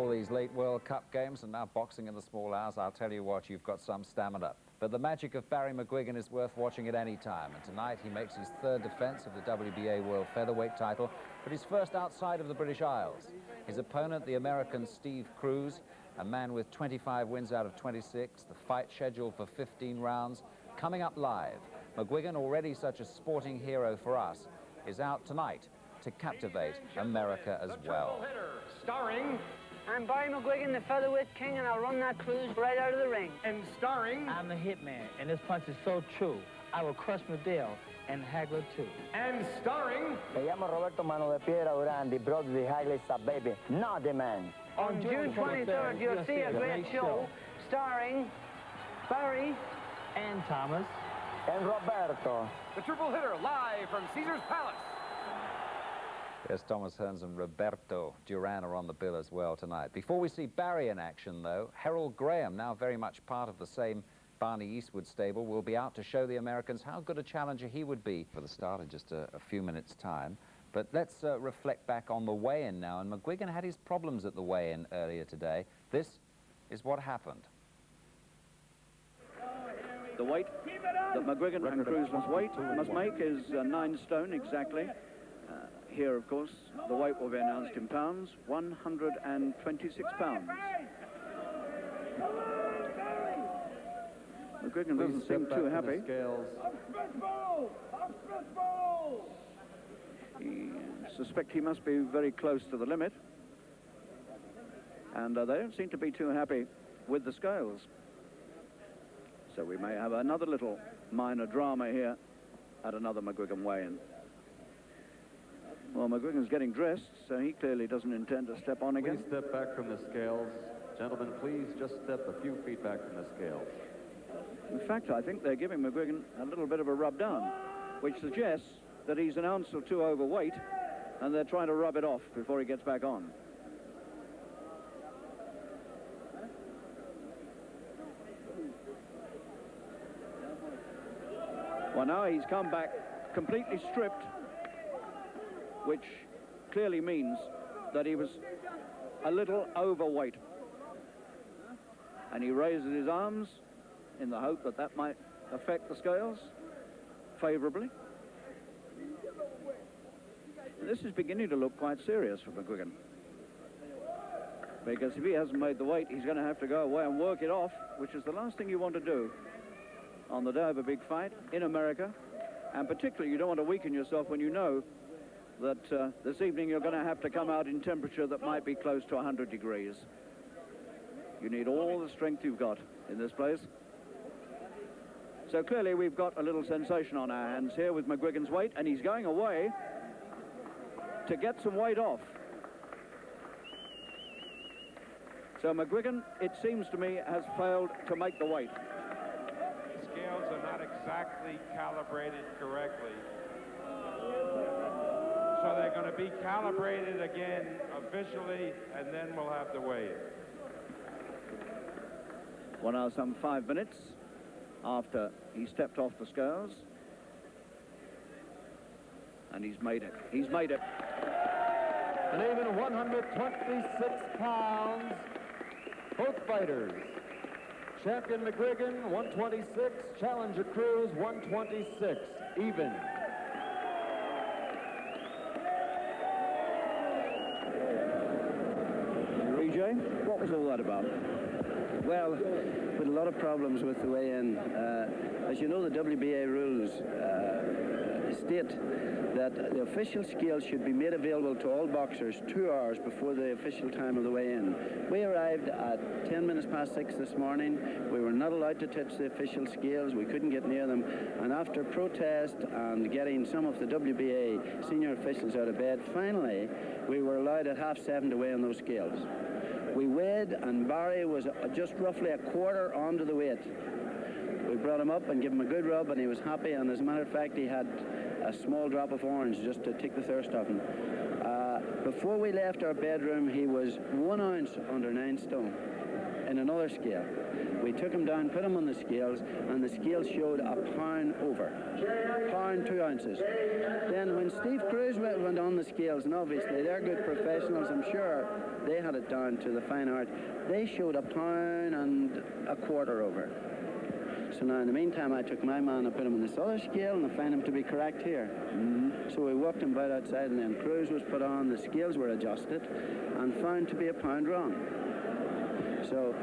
These late World Cup games and now boxing in the small hours, I'll tell you what, you've got some stamina. But the magic of Barry McGuigan is worth watching at any time, and tonight he makes his third defense of the WBA World Featherweight Title, but his first outside of the British Isles. His opponent, the American Steve Cruz, a man with 25 wins out of 26, the fight scheduled for 15 rounds, coming up live. McGuigan, already such a sporting hero for us, is out tonight to captivate America as well. Starring... I'm Barry McGuigan, the featherweight king, and I'll run that Cruz right out of the ring. And starring... I'm the hitman, and this punch is so true. I will crush Madeo and Hagler too. And starring... Me llamo Roberto Mano de Piedra Duran, the brother the Hagler a baby, not the man. On June 23rd, you'll see a great show starring Barry and Thomas and Roberto. The triple hitter live from Caesar's Palace. Yes, Thomas Hearns and Roberto Duran are on the bill as well tonight. Before we see Barry in action, though, Harold Graham, now very much part of the same Barney Eastwood stable, will be out to show the Americans how good a challenger he would be for the start in just a few minutes' time. But let's reflect back on the weigh-in now. And McGuigan had his problems at the weigh-in earlier today. This is what happened. The weight that McGuigan and Cruz must make is 9 stone exactly. Here, of course, the weight will be announced in pounds, 126 pounds. McGuigan doesn't seem too happy. I suspect he must be very close to the limit. And they don't seem to be too happy with the scales. So we may have another little minor drama here at another McGuigan weigh-in. Well, McGuigan's getting dressed, so he clearly doesn't intend to step on again. Please step back from the scales. Gentlemen, please just step a few feet back from the scales. In fact, I think they're giving McGuigan a little bit of a rub down, which suggests that he's an ounce or two overweight, and they're trying to rub it off before he gets back on. Well, now he's come back completely stripped, which clearly means that he was a little overweight. And he raises his arms in the hope that that might affect the scales favorably. This is beginning to look quite serious for McGuigan, because if he hasn't made the weight, he's going to have to go away and work it off, which is the last thing you want to do on the day of a big fight in America. And particularly, you don't want to weaken yourself when you know that this evening you're going to have to come out in temperature that might be close to 100 degrees. You need all the strength you've got in this place. So clearly we've got a little sensation on our hands here with McGuigan's weight, and he's going away to get some weight off. So McGuigan, it seems to me, has failed to make the weight. The scales are not exactly calibrated correctly. So they're going to be calibrated again officially, and then we'll have to weigh it. Well, now some 5 minutes after he stepped off the scales, and he's made it. He's made it. And even 126 pounds, both fighters. Champion McGuigan, 126. Challenger Cruz, 126. Even. What was all that about? Well, with a lot of problems with the weigh-in. As you know, the WBA rules state that the official scale should be made available to all boxers 2 hours before the official time of the weigh-in. We arrived at 10 minutes past 6 this morning. We were not allowed to touch the official scales. We couldn't get near them. And after protest and getting some of the WBA senior officials out of bed, finally, we were allowed at 7:30 to weigh on those scales. We did, and Barry was just roughly a quarter onto the weight. We brought him up and gave him a good rub, and he was happy, and as a matter of fact, he had a small drop of orange just to take the thirst off him. Before we left our bedroom, he was 1 ounce under 9 stone in another scale. We took him down, put him on the scales, and the scales showed a pound over. Pound 2 ounces. Then when Steve Cruz went on the scales, and obviously they're good professionals, I'm sure they had it down to the fine art, they showed a pound and a quarter over. So now in the meantime, I took my man and put him on this other scale, and I found him to be correct here. So we walked him about outside, and then Cruz was put on, the scales were adjusted, and found to be a pound wrong. So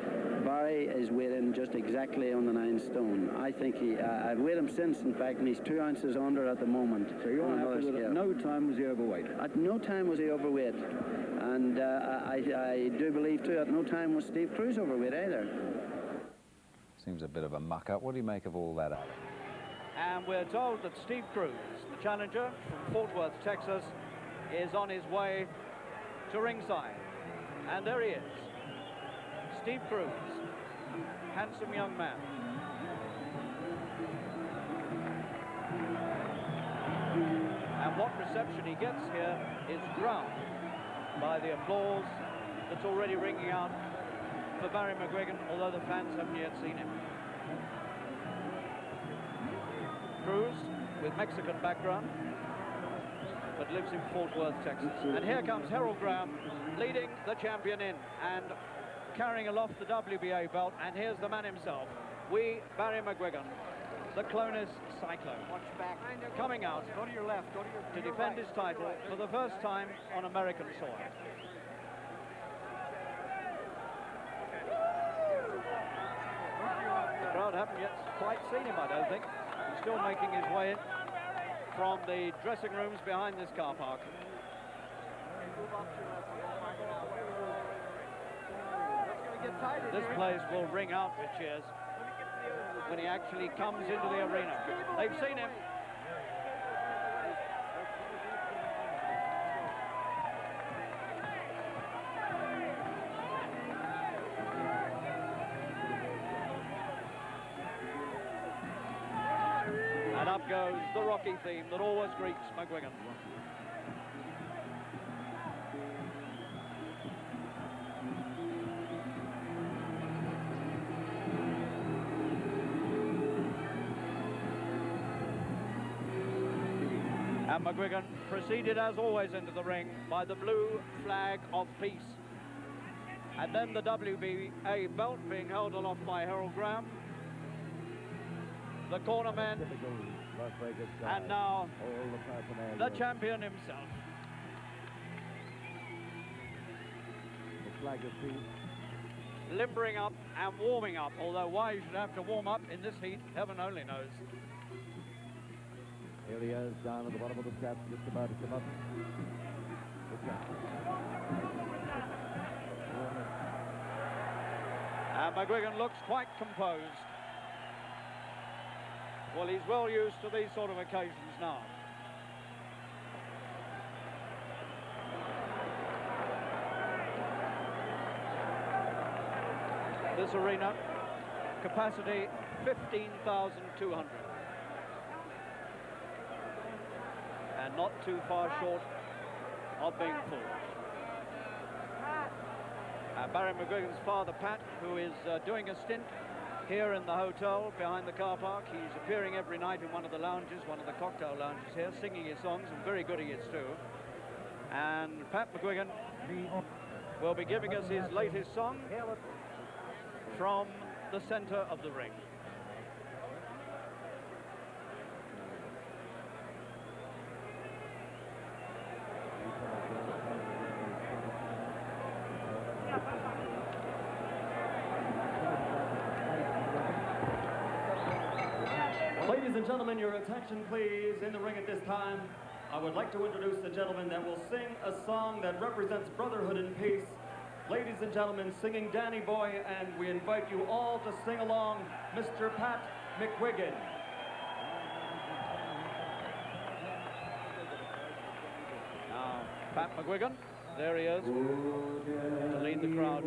Barry is weighing just exactly on the 9 stone. I think I've weighed him since, in fact, and he's 2 ounces under at the moment. So you're happy with it? At no time was he overweight? At no time was he overweight. And I do believe, too, at no time was Steve Cruz overweight either. Seems a bit of a muck-up. What do you make of all that, Alex? And we're told that Steve Cruz, the challenger from Fort Worth, Texas, is on his way to ringside. And there he is. Steve Cruz, handsome young man. And what reception he gets here is drowned by the applause that's already ringing out for Barry McGuigan, although the fans haven't yet seen him. Cruz, with Mexican background, but lives in Fort Worth, Texas. And here comes Harold Graham, leading the champion in and carrying aloft the WBA belt. And here's the man himself, Barry McGuigan, the Clonus Cyclone. Watch back. Coming out Go to your left. Go to your to defend his title for the first time on American soil. The crowd haven't yet quite seen him, I don't think. He's still making his way in from the dressing rooms behind this car park. This place will ring out with cheers when he actually comes into the arena. They've seen him. And up goes the Rocky theme that always greets McGuigan. And McGuigan proceeded, as always, into the ring by the blue flag of peace. And then the WBA belt being held aloft by Harold Graham, the cornerman, and now the champion himself. Limbering up and warming up, although why you should have to warm up in this heat, heaven only knows. Here he is, down at the bottom of the steps, just about to come up. And McGuigan looks quite composed. Well, he's well used to these sort of occasions now. This arena, capacity 15,200. And not too far short of being full. Barry McGuigan's father, Pat, who is doing a stint here in the hotel behind the car park. He's appearing every night in one of the lounges, one of the cocktail lounges here, singing his songs, and very good he is too. And Pat McGuigan will be giving us his latest song from the center of the ring. Ladies and gentlemen, your attention please. In the ring at this time, I would like to introduce the gentleman that will sing a song that represents brotherhood and peace. Ladies and gentlemen, singing Danny Boy, and we invite you all to sing along, Mr. Pat McGuigan. Now, Pat McGuigan, there he is, to lead the crowd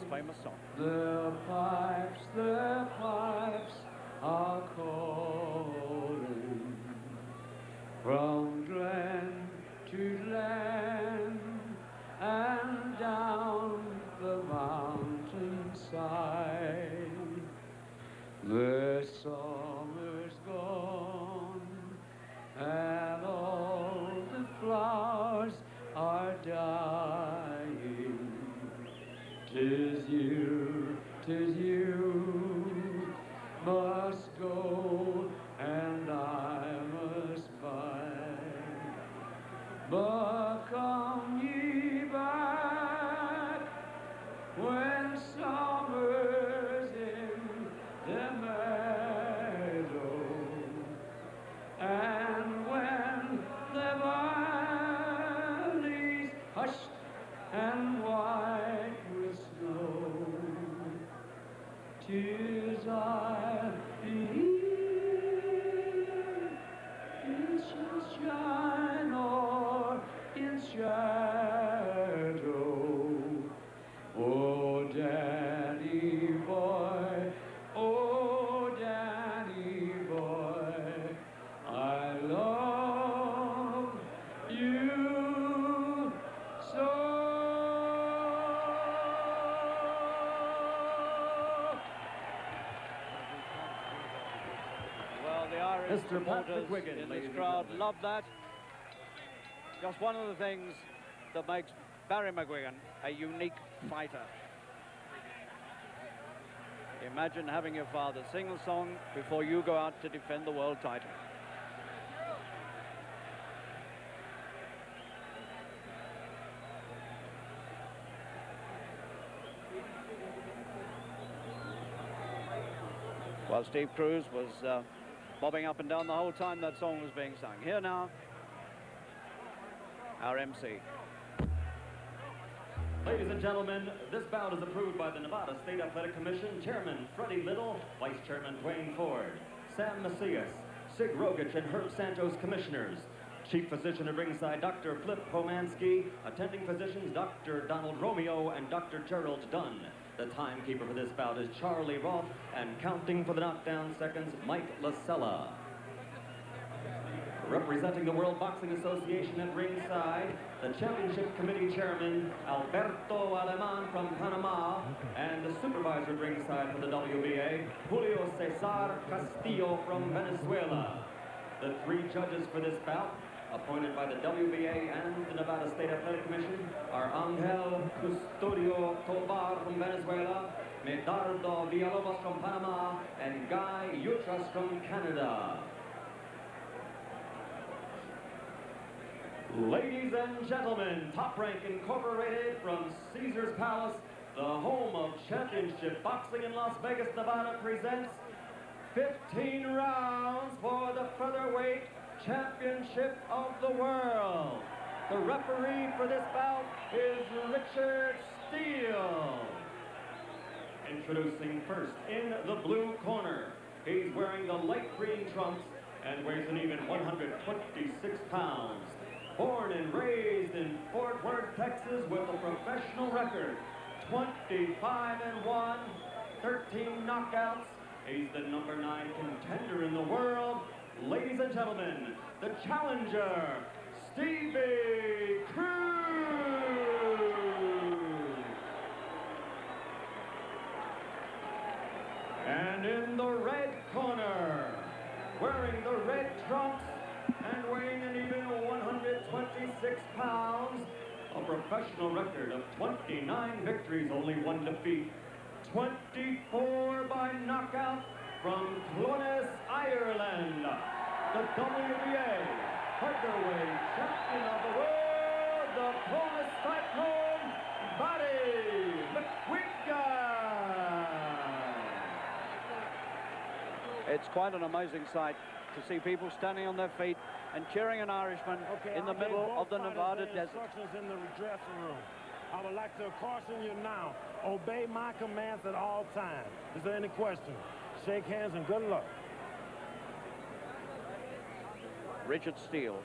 famous song. The pipes are calling from glen to glen and down the mountainside. The summer's gone and all the flowers are dying. 'Tis you must go and I must bide. But come ye back when summer's in the meadow and when the valleys hushed and white with snow. 'Tis I'll be in sunshine or in shadow. Oh, Daddy boy, oh, Daddy boy, I love you so. Well, the Irish Mr. Pat supporters McGuigan, in ladies this and crowd gentlemen. love that. Just one of the things that makes Barry McGuigan a unique fighter. Imagine having your father sing a song before you go out to defend the world title. While Steve Cruz was bobbing up and down the whole time that song was being sung. Here now, our MC. Ladies and gentlemen, this bout is approved by the Nevada State Athletic Commission, Chairman Freddie Little, Vice Chairman Dwayne Ford, Sam Macias, Sig Rogich, and Herb Santos, Commissioners. Chief Physician at ringside, Dr. Flip Pomansky. Attending physicians, Dr. Donald Romeo and Dr. Gerald Dunn. The timekeeper for this bout is Charlie Roth, and counting for the knockdown seconds, Mike Lasella. Representing the World Boxing Association at ringside, the Championship Committee Chairman, Alberto Aleman from Panama, and the supervisor at ringside for the WBA, Julio Cesar Castillo from Venezuela. The three judges for this bout, appointed by the WBA and the Nevada State Athletic Commission, are Angel Custodio Tobar from Venezuela, Medardo Villalobos from Panama, and Guy Yutras from Canada. Ladies and gentlemen, Top Rank Incorporated from Caesar's Palace, the home of championship boxing in Las Vegas, Nevada, presents 15 rounds for the Featherweight Championship of the World. The referee for this bout is Richard Steele. Introducing first in the blue corner, he's wearing the light green trunks and weighs an even 126 pounds. Born and raised in Fort Worth, Texas, with a professional record, 25-1, 13 knockouts. He's the #9 contender in the world. Ladies and gentlemen, the challenger, Steve Cruz. And in the red corner, wearing the red trunks and weighing an even 126 pounds, a professional record of 29 victories, only 1 defeat, 24 by knockout, from Clones, Ireland, the WBA Featherweight Champion of the World, the Polish Cyclone, Barry McGuigan. It's quite an amazing sight to see people standing on their feet and cheering an Irishman in the middle of the Nevada desert. Instructions in the dressing room. I would like to caution you now. Obey my commands at all times. Is there any question? Shake hands and good luck. Richard Steele,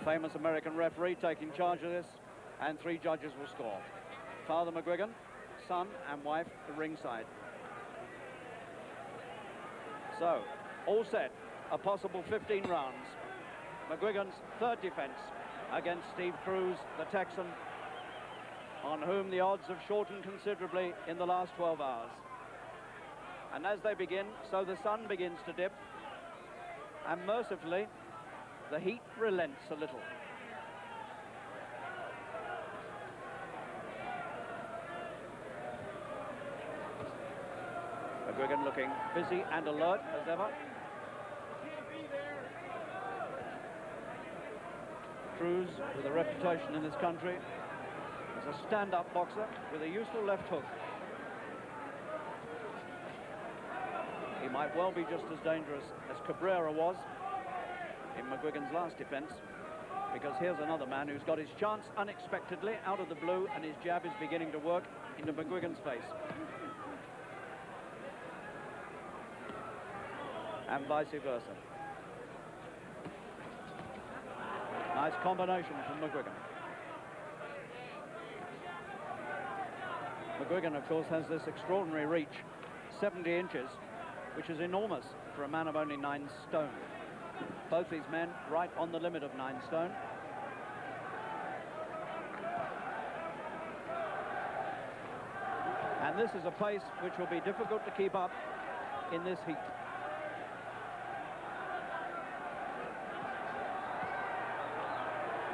famous American referee, taking charge of this, and 3 judges will score. Father McGuigan, son and wife at ringside. So, all set, a possible 15 rounds. McGuigan's third defense against Steve Cruz, the Texan, on whom the odds have shortened considerably in the last 12 hours. And as they begin, so the sun begins to dip, and mercifully, the heat relents a little. McGuigan looking busy and alert as ever. Cruz, with a reputation in this country as a stand-up boxer with a useful left hook. He might well be just as dangerous as Cabrera was in McGuigan's last defense, because here's another man who's got his chance unexpectedly out of the blue, and his jab is beginning to work into McGuigan's face. And vice versa. Nice combination from McGuigan. McGuigan, of course, has this extraordinary reach, 70 inches, which is enormous for a man of only 9 stone. Both these men right on the limit of 9 stone. And this is a pace which will be difficult to keep up in this heat.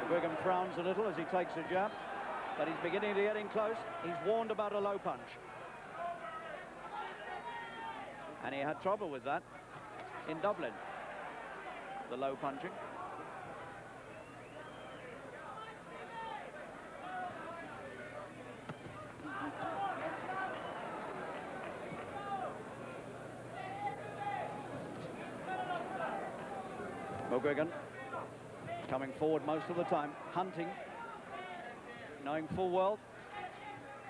McGuigan frowns a little as he takes a jab, but he's beginning to get in close. He's warned about a low punch. And he had trouble with that in Dublin, the low punching. McGuigan coming forward most of the time, hunting, knowing full well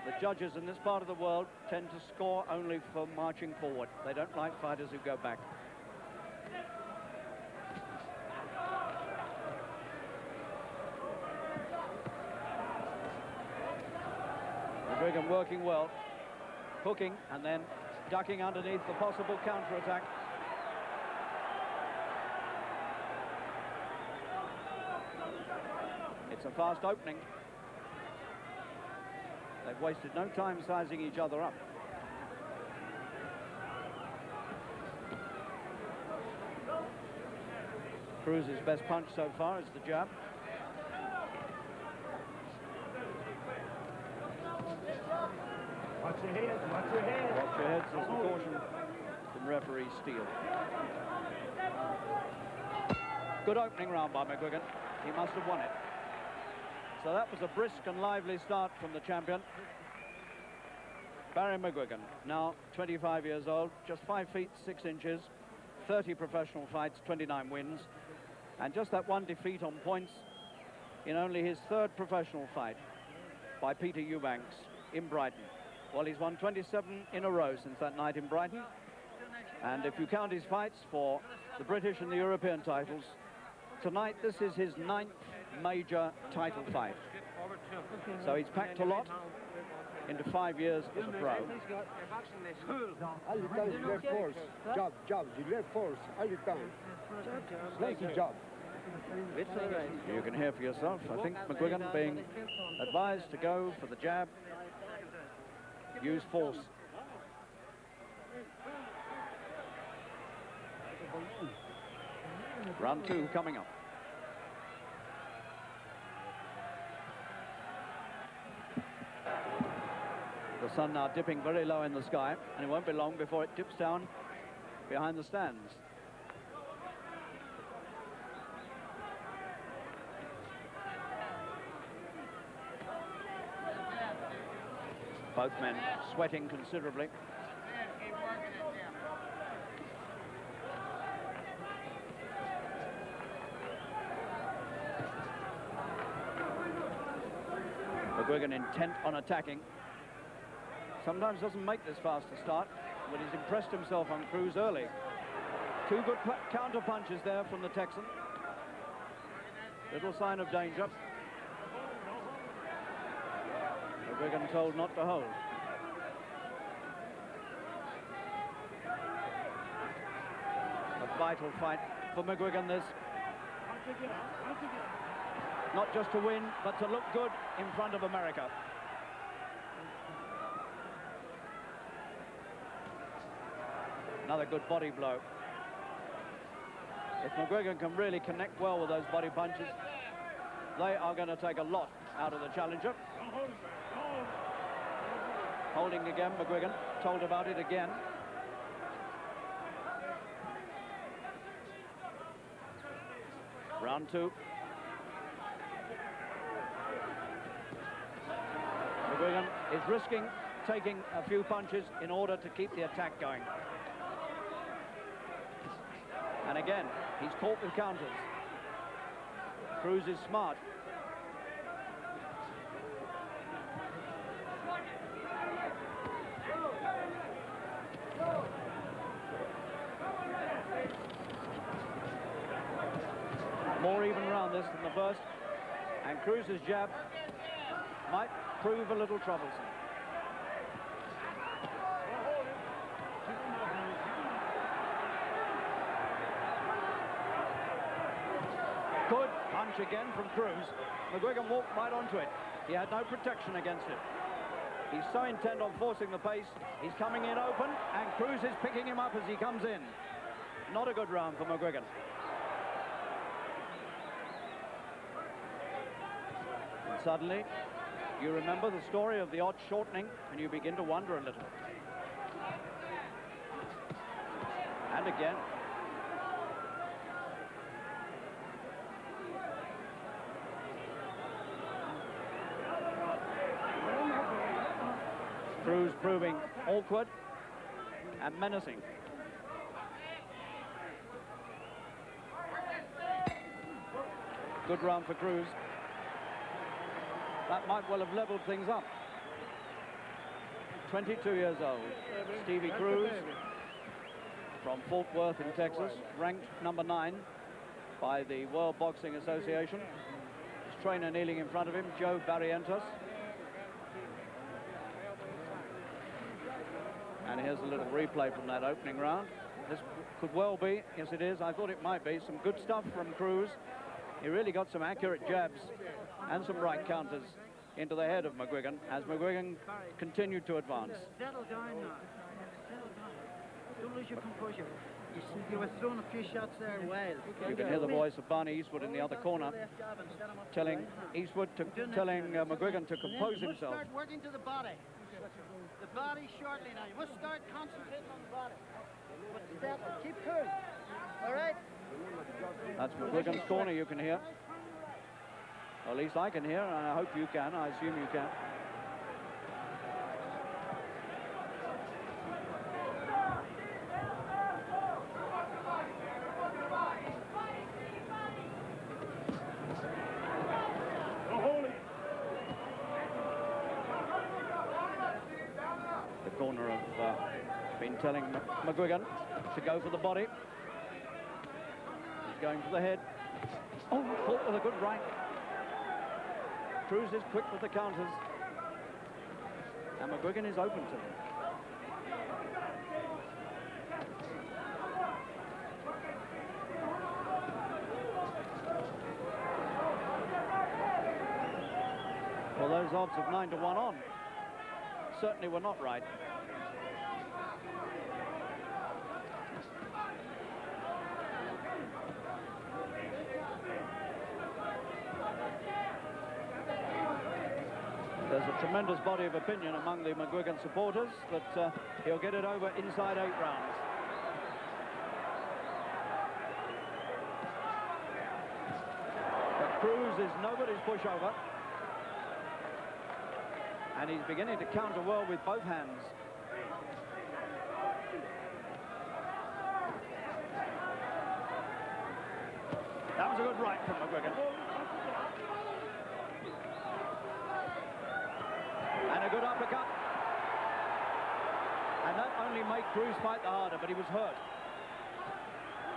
the judges in this part of the world tend to score only for marching forward. They don't like fighters who go back. McGuigan working well, hooking and then ducking underneath the possible counter-attack. It's a fast opening. They've wasted no time sizing each other up. Cruz's best punch so far is the jab. Watch your head, watch your head. Watch your head, says the caution from referee Steele. Good opening round by McGuigan. He must have won it. So that was a brisk and lively start from the champion, Barry McGuigan, now 25 years old, just 5 feet 6 inches, 30 professional fights, 29 wins, and just that one defeat on points in only his 3rd professional fight by Peter Eubanks in Brighton. Well, he's won 27 in a row since that night in Brighton, and if you count his fights for the British and the European titles, tonight this is his 9th major title fight. So he's packed a lot into 5 years as a pro. All the time you wear force, job, you wear force all the time. Lazy job. You can hear for yourself. I think McGuigan being advised to go for the jab, use force. Round 2 coming up. The sun now dipping very low in the sky, and it won't be long before it dips down behind the stands. Both men sweating considerably. McGuigan intent on attacking. Sometimes doesn't make this fast a start, but he's impressed himself on Cruz early. 2 good counter punches there from the Texan. Little sign of danger. McGuigan told not to hold. vital fight for McGuigan, this. Not just to win, but to look good in front of America. Another good body blow. If McGuigan can really connect well with those body punches, they are going to take a lot out of the challenger. Holding again, McGuigan, told about it again. Round 2. McGuigan is risking taking a few punches in order to keep the attack going. And again, he's caught with counters. Cruz is smart. More even round this than the first. And Cruz's jab might prove a little troublesome. Good punch again from Cruz. McGuigan walked right onto it. He had no protection against it. He's so intent on forcing the pace. He's coming in open, and Cruz is picking him up as he comes in. Not a good round for McGuigan. And suddenly, you remember the story of the odds shortening, and you begin to wonder a little. And again. Cruz proving awkward and menacing. Good round for Cruz. That might well have leveled things up. 22 years old. Stevie Cruz from Fort Worth in Texas, ranked number 9 by the World Boxing Association. His trainer kneeling in front of him, Joe Barrientos. And here's a little replay from that opening round. This could well be, yes it is, I thought it might be, some good stuff from Cruz. He really got some accurate jabs and some right counters into the head of McGuigan as McGuigan continued to advance. Settle down now. Settle down. Don't lose your composure. You were throwing a few shots there wild. You can hear the voice of Barney Eastwood in the other corner telling McGuigan to compose himself. Start working to the body. The body shortly now. You must start concentrating on the body. But settle. Keep cool. All right? That's McGuigan's corner you can hear. Or at least I can hear, and I hope you can. I assume you can. The corner have been telling McGuigan to go for the body. He's going for the head. Oh, caught with a good right. Cruz is quick with the counters. And McGuigan is open to them. Well, those odds of 9 to 1 on certainly were not right. There's a tremendous body of opinion among the McGuigan supporters that he'll get it over inside 8 rounds. But Cruz is nobody's pushover. And he's beginning to counter well with both hands. That was a good right from McGuigan. And a good uppercut. And that only made Cruz fight the harder, but he was hurt.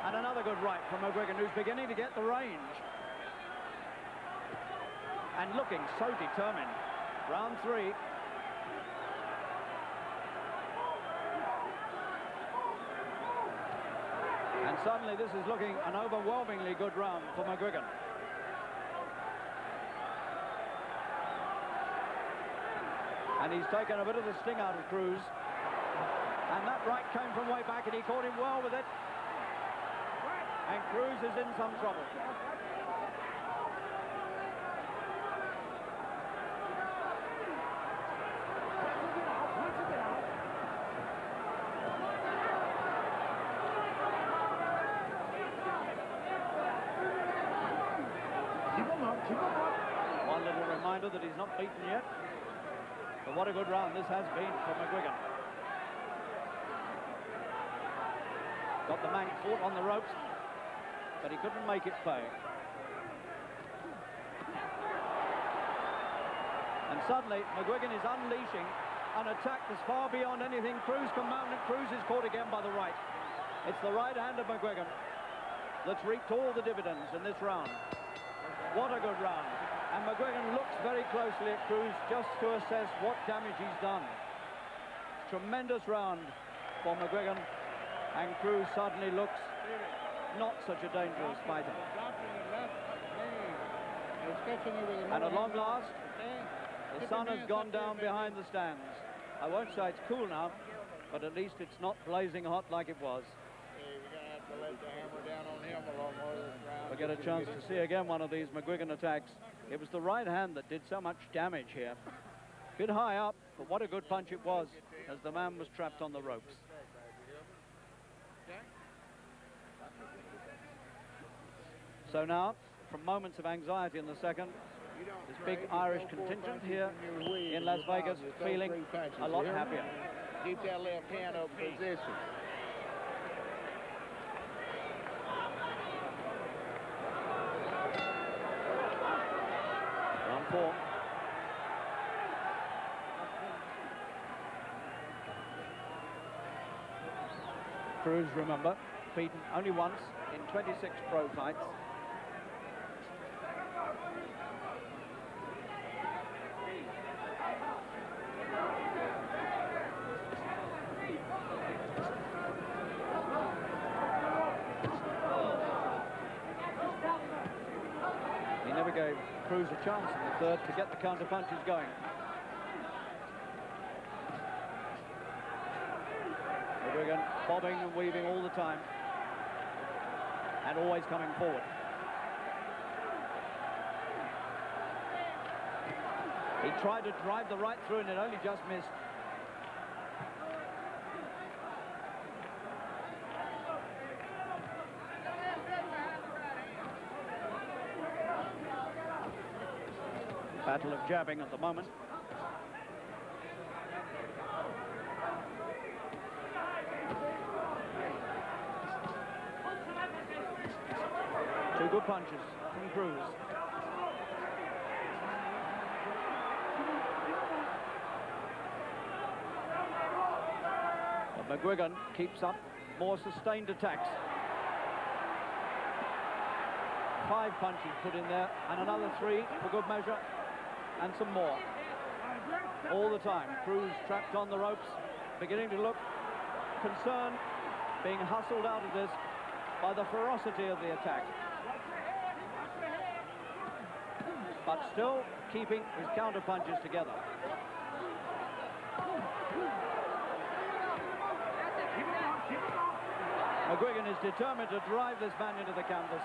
And another good right from McGuigan, who's beginning to get the range. And looking so determined. Round 3. And suddenly this is looking an overwhelmingly good round for McGuigan. And he's taken a bit of the sting out of Cruz. And that right came from way back, and he caught him well with it. And Cruz is in some trouble. One little reminder that he's not beaten yet. But what a good round this has been for McGuigan. Got the man caught on the ropes, but he couldn't make it pay. And suddenly, McGuigan is unleashing an attack that's far beyond anything Cruz can mount, and Cruz is caught again by the right. It's the right hand of McGuigan that's reaped all the dividends in this round. What a good round. And McGuigan looks very closely at Cruz just to assess what damage he's done. Tremendous round for McGuigan, and Cruz suddenly looks not such a dangerous fighter. And at long last, the sun has gone down behind the stands. I won't say it's cool now, but at least it's not blazing hot like it was. We get a chance to see again one of these McGuigan attacks. It was the right hand that did so much damage here. Bit high up, but what a good punch it was as the man was trapped on the ropes. So now, from moments of anxiety in the second, this big Irish contingent here in Las Vegas feeling a lot happier. Keep that left hand up position. On form. Cruz, remember, beaten only once in 26 pro fights. He never gave Cruz a chance in the third to get the counter punches going. McGuigan bobbing and weaving all the time, and always coming forward. He tried to drive the right through, and it only just missed. Battle of jabbing at the moment. Two good punches from Cruz. But McGuigan keeps up more sustained attacks. 5 punches put in there, and another 3 for good measure, and some more. All the time, Cruz trapped on the ropes, beginning to look concerned, being hustled out of this by the ferocity of the attack. But still keeping his counter punches together. McGuigan is determined to drive this man into the canvas.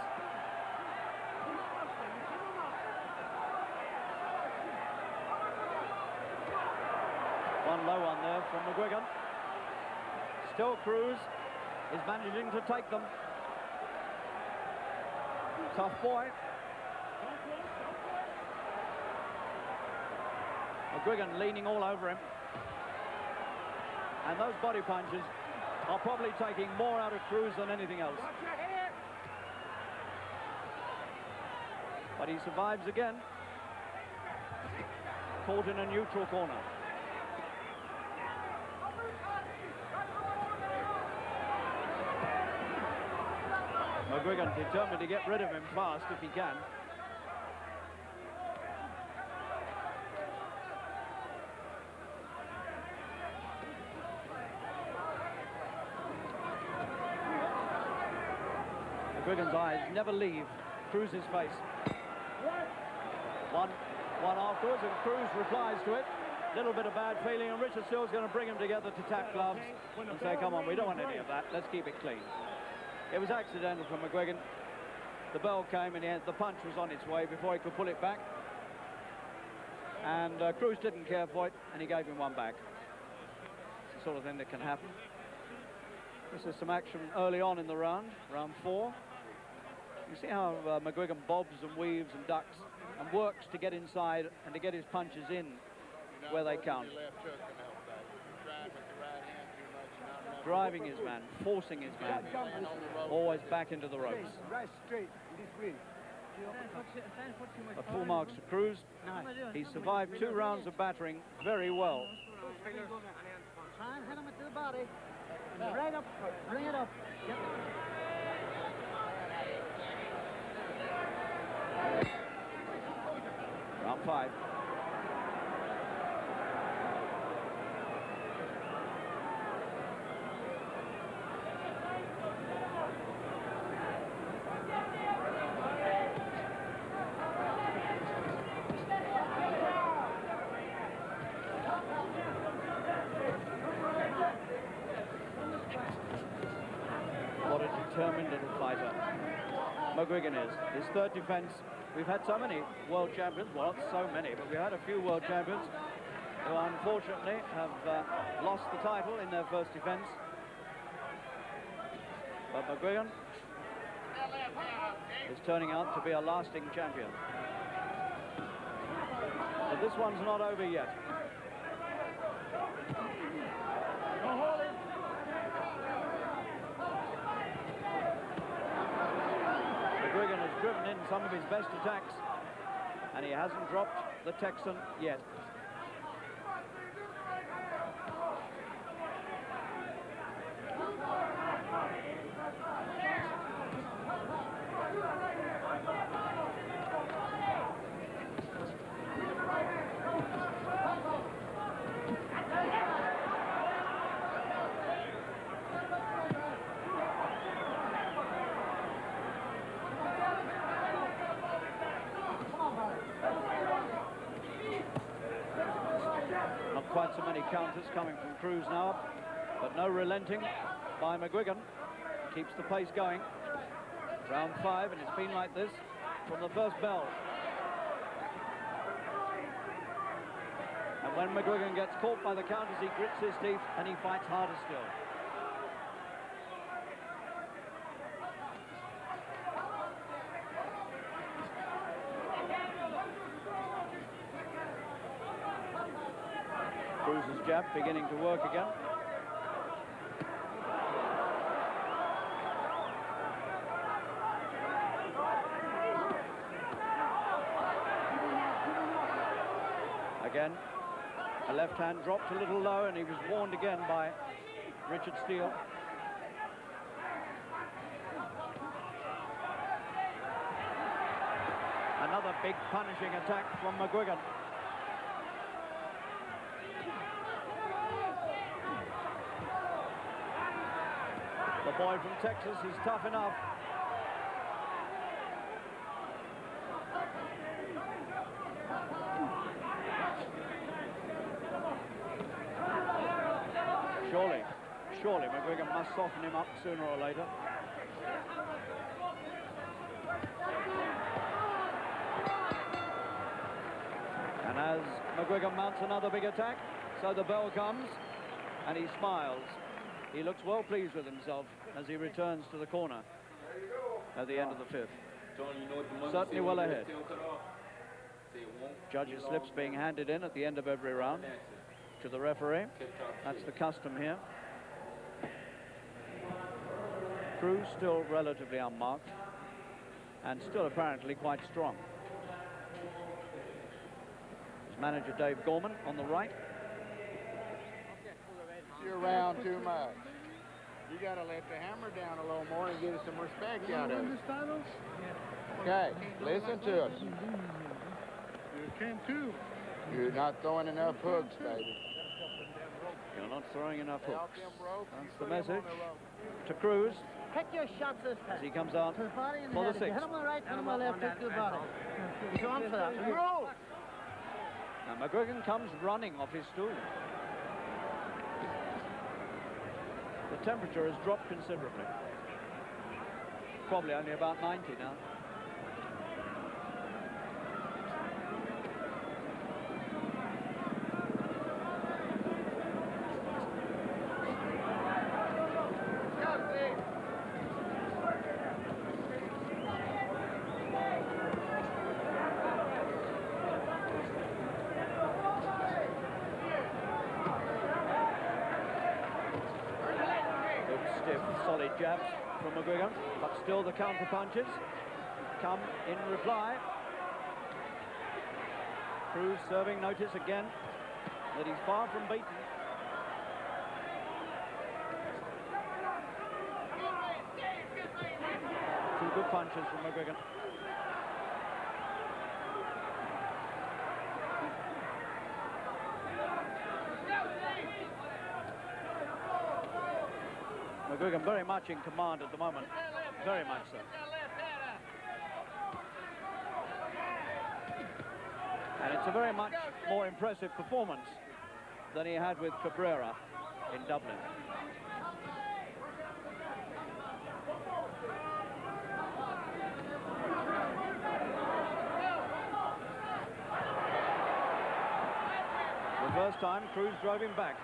One low one there from McGuigan. Still Cruz is managing to take them. Tough boy. McGuigan leaning all over him. And those body punches are probably taking more out of Cruz than anything else. But he survives again. Caught in a neutral corner. McGuigan determined to get rid of him fast if he can. McGuigan's eyes never leave Cruz's face. One afterwards, and Cruz replies to it. Little bit of bad feeling, and Richard Steele's going to bring them together to tap gloves and say, come on, we don't want any of that. Let's keep it clean. It was accidental for McGuigan. The bell came, and the punch was on its way before he could pull it back. And Cruz didn't care for it, and he gave him one back. It's the sort of thing that can happen. This is some action early on in the round 4. You see how McGuigan bobs and weaves and ducks and works to get inside and to get his punches in where they count. Driving his man, forcing his man, always back into the ropes. Right straight, this way. Full marks to Cruz. He survived 2 rounds of battering very well. Try and hit him with the body. Right up, bring it up. Yep. Round 5. What a determined little fighter McGuigan is. His 3rd defense. We've had so many world champions, well, not so many, but we've had a few world champions who unfortunately have lost the title in their 1st defense. But McGuigan is turning out to be a lasting champion. But this one's not over yet. McGuigan has driven in some of his best attacks, and he hasn't dropped the Texan yet. Quite so many counters coming from Cruz now, but no relenting by McGuigan. Keeps the pace going. Round 5, and it's been like this from the first bell. And when McGuigan gets caught by the counters, he grits his teeth and he fights harder still. Cruz's jab beginning to work again. Again, a left hand dropped a little low, and he was warned again by Richard Steele. Another big punishing attack from McGuigan. The boy from Texas is tough enough. Surely McGuigan must soften him up sooner or later. And as McGuigan mounts another big attack, so the bell comes, and he smiles. He looks well pleased with himself as he returns to the corner at the end of the 5th. Certainly well ahead. Judges' slips being handed in at the end of every round to the referee. That's the custom here. Cruz still relatively unmarked and still apparently quite strong. His manager Dave Gorman on the right. You're around too much. You got to let the hammer down a little more and get us some respect out of it. Okay, listen to us. You can too. You're not throwing enough hooks, baby. You're not throwing enough hooks. That's the message to Cruz Pick your shots this time. as he comes out To the body and the for head. the If you sixth. hit him on the right, hit him on the left, hit to the body. He's on for that. Roll! Now McGuigan comes running off his stool. The temperature has dropped considerably. Probably only about 90 now. Solid jabs from McGuigan, but still the counter punches come in reply. Cruz serving notice again that he's far from beaten. Two good punches from McGuigan. McGuigan very much in command at the moment, very much so. And it's a very much more impressive performance than he had with Cabrera in Dublin. The first time, Cruz drove him back.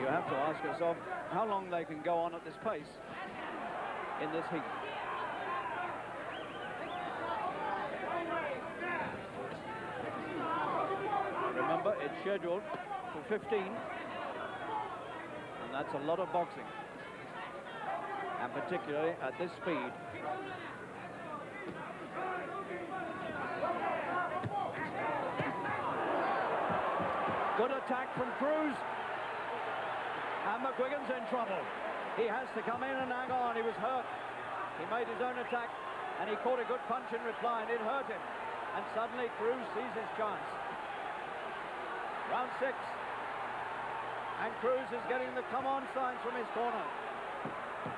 You have to ask yourself how long they can go on at this pace in this heat. Remember, it's scheduled for 15, and that's a lot of boxing, and particularly at this speed. Good attack from Cruz. And McGuigan's in trouble. He has to come in and hang on. He was hurt. He made his own attack, and he caught a good punch in reply, and it hurt him. And suddenly Cruz sees his chance. Round 6. And Cruz is getting the come-on signs from his corner.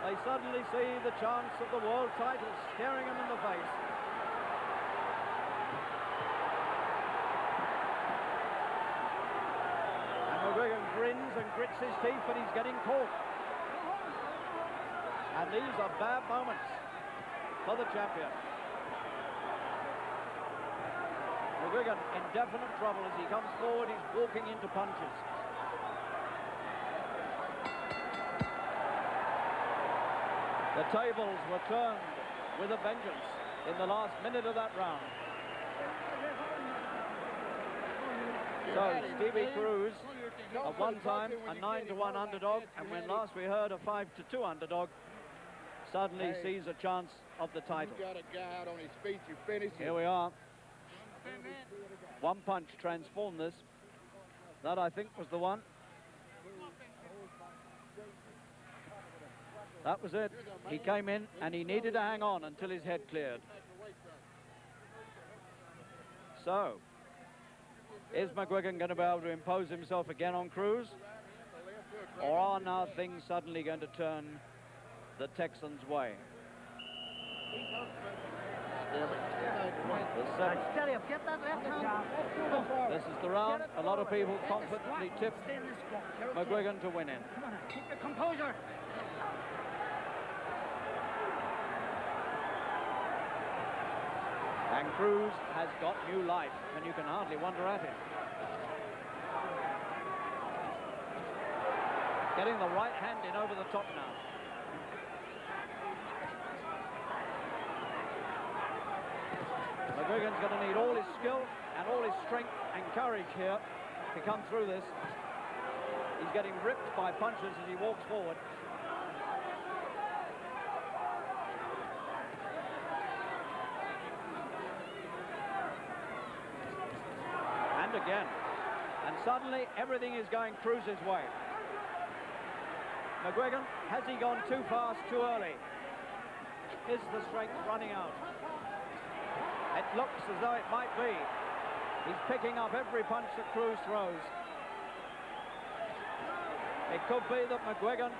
They suddenly see the chance of the world title staring him in the face. McGuigan grins and grits his teeth, but he's getting caught. And these are bad moments for the champion. McGuigan in definite trouble as he comes forward. He's walking into punches. The tables were turned with a vengeance in the last minute of that round. So Stevie Cruz, at one time a 9-1 underdog, and when last we heard a 5-2 underdog, suddenly sees a chance of the title. You got a guy out on his feet, you finish him. Here we are. One punch transformed this. That, I think, was the one. That was it. He came in and he needed to hang on until his head cleared. So, is McGuigan going to be able to impose himself again on Cruz? Or are now things suddenly going to turn the Texans' way? This is the round. A lot of people confidently tip McGuigan to win in. Keep your composure. And Cruz has got new life, and you can hardly wonder at it. Getting the right hand in over the top now. McGuigan's going to need all his skill and all his strength and courage here to come through this. He's getting ripped by punches as he walks forward. And again. And suddenly everything is going Cruz's way. McGuigan, has he gone too fast, too early? Is the strength running out? It looks as though it might be. He's picking up every punch that Cruz throws. It could be that McGuigan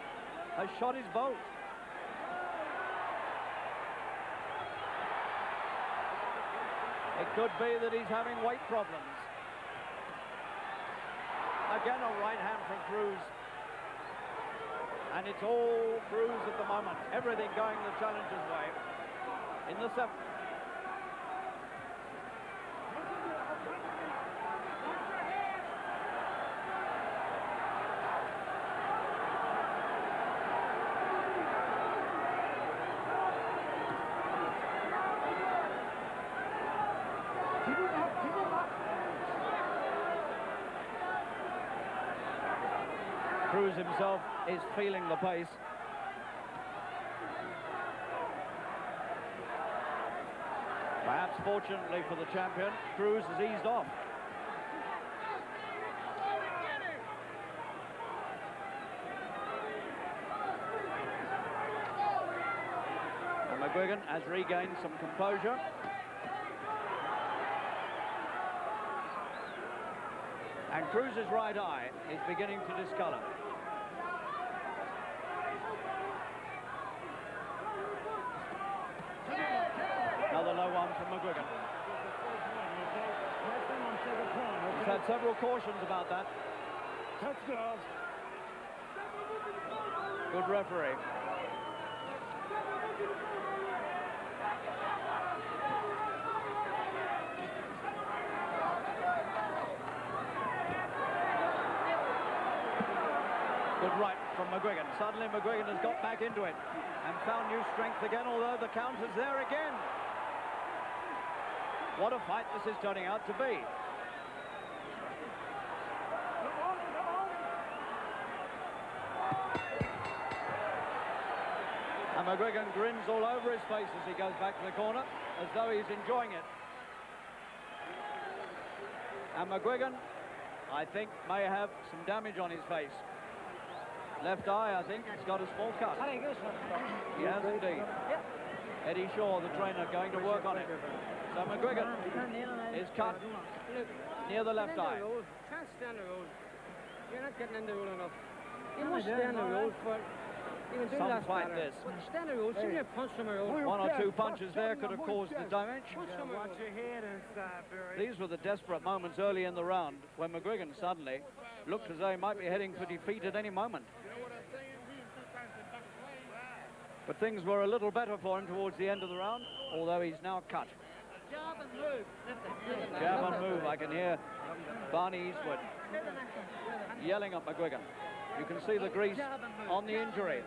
has shot his bolt. It could be that he's having weight problems. Again, a right hand from Cruz. And it's all Cruz at the moment. Everything going the challenger's way. In the 7th. Cruz himself is feeling the pace. Perhaps fortunately for the champion, Cruz has eased off. And McGuigan has regained some composure. And Cruz's right eye is beginning to discolour. Another low one from McGuigan. He's had several cautions about that. Touch gloves. Good referee. Good right from McGuigan. Suddenly McGuigan has got back into it and found new strength again, although the counter's there again. What a fight this is turning out to be. And McGuigan grins all over his face as he goes back to the corner, as though he's enjoying it. And McGuigan, I think, may have some damage on his face. Left eye, I think, has got a small cut. He has indeed. Eddie Shaw, the trainer, going to work on it. So McGuigan is cut near the left eye. Can't stand the road. You're not getting in the road enough. You must stand the road for... Some fight this. Stand the road, see me punch from the road. One or two punches there could have caused the damage. Watch your head inside, Barry. These were the desperate moments early in the round when McGuigan suddenly looked as though he might be heading for defeat at any moment. But things were a little better for him towards the end of the round, although he's now cut. Jab and move. Jab and move. I can hear Barney Eastwood yelling at McGuigan. You can see the grease on the injury.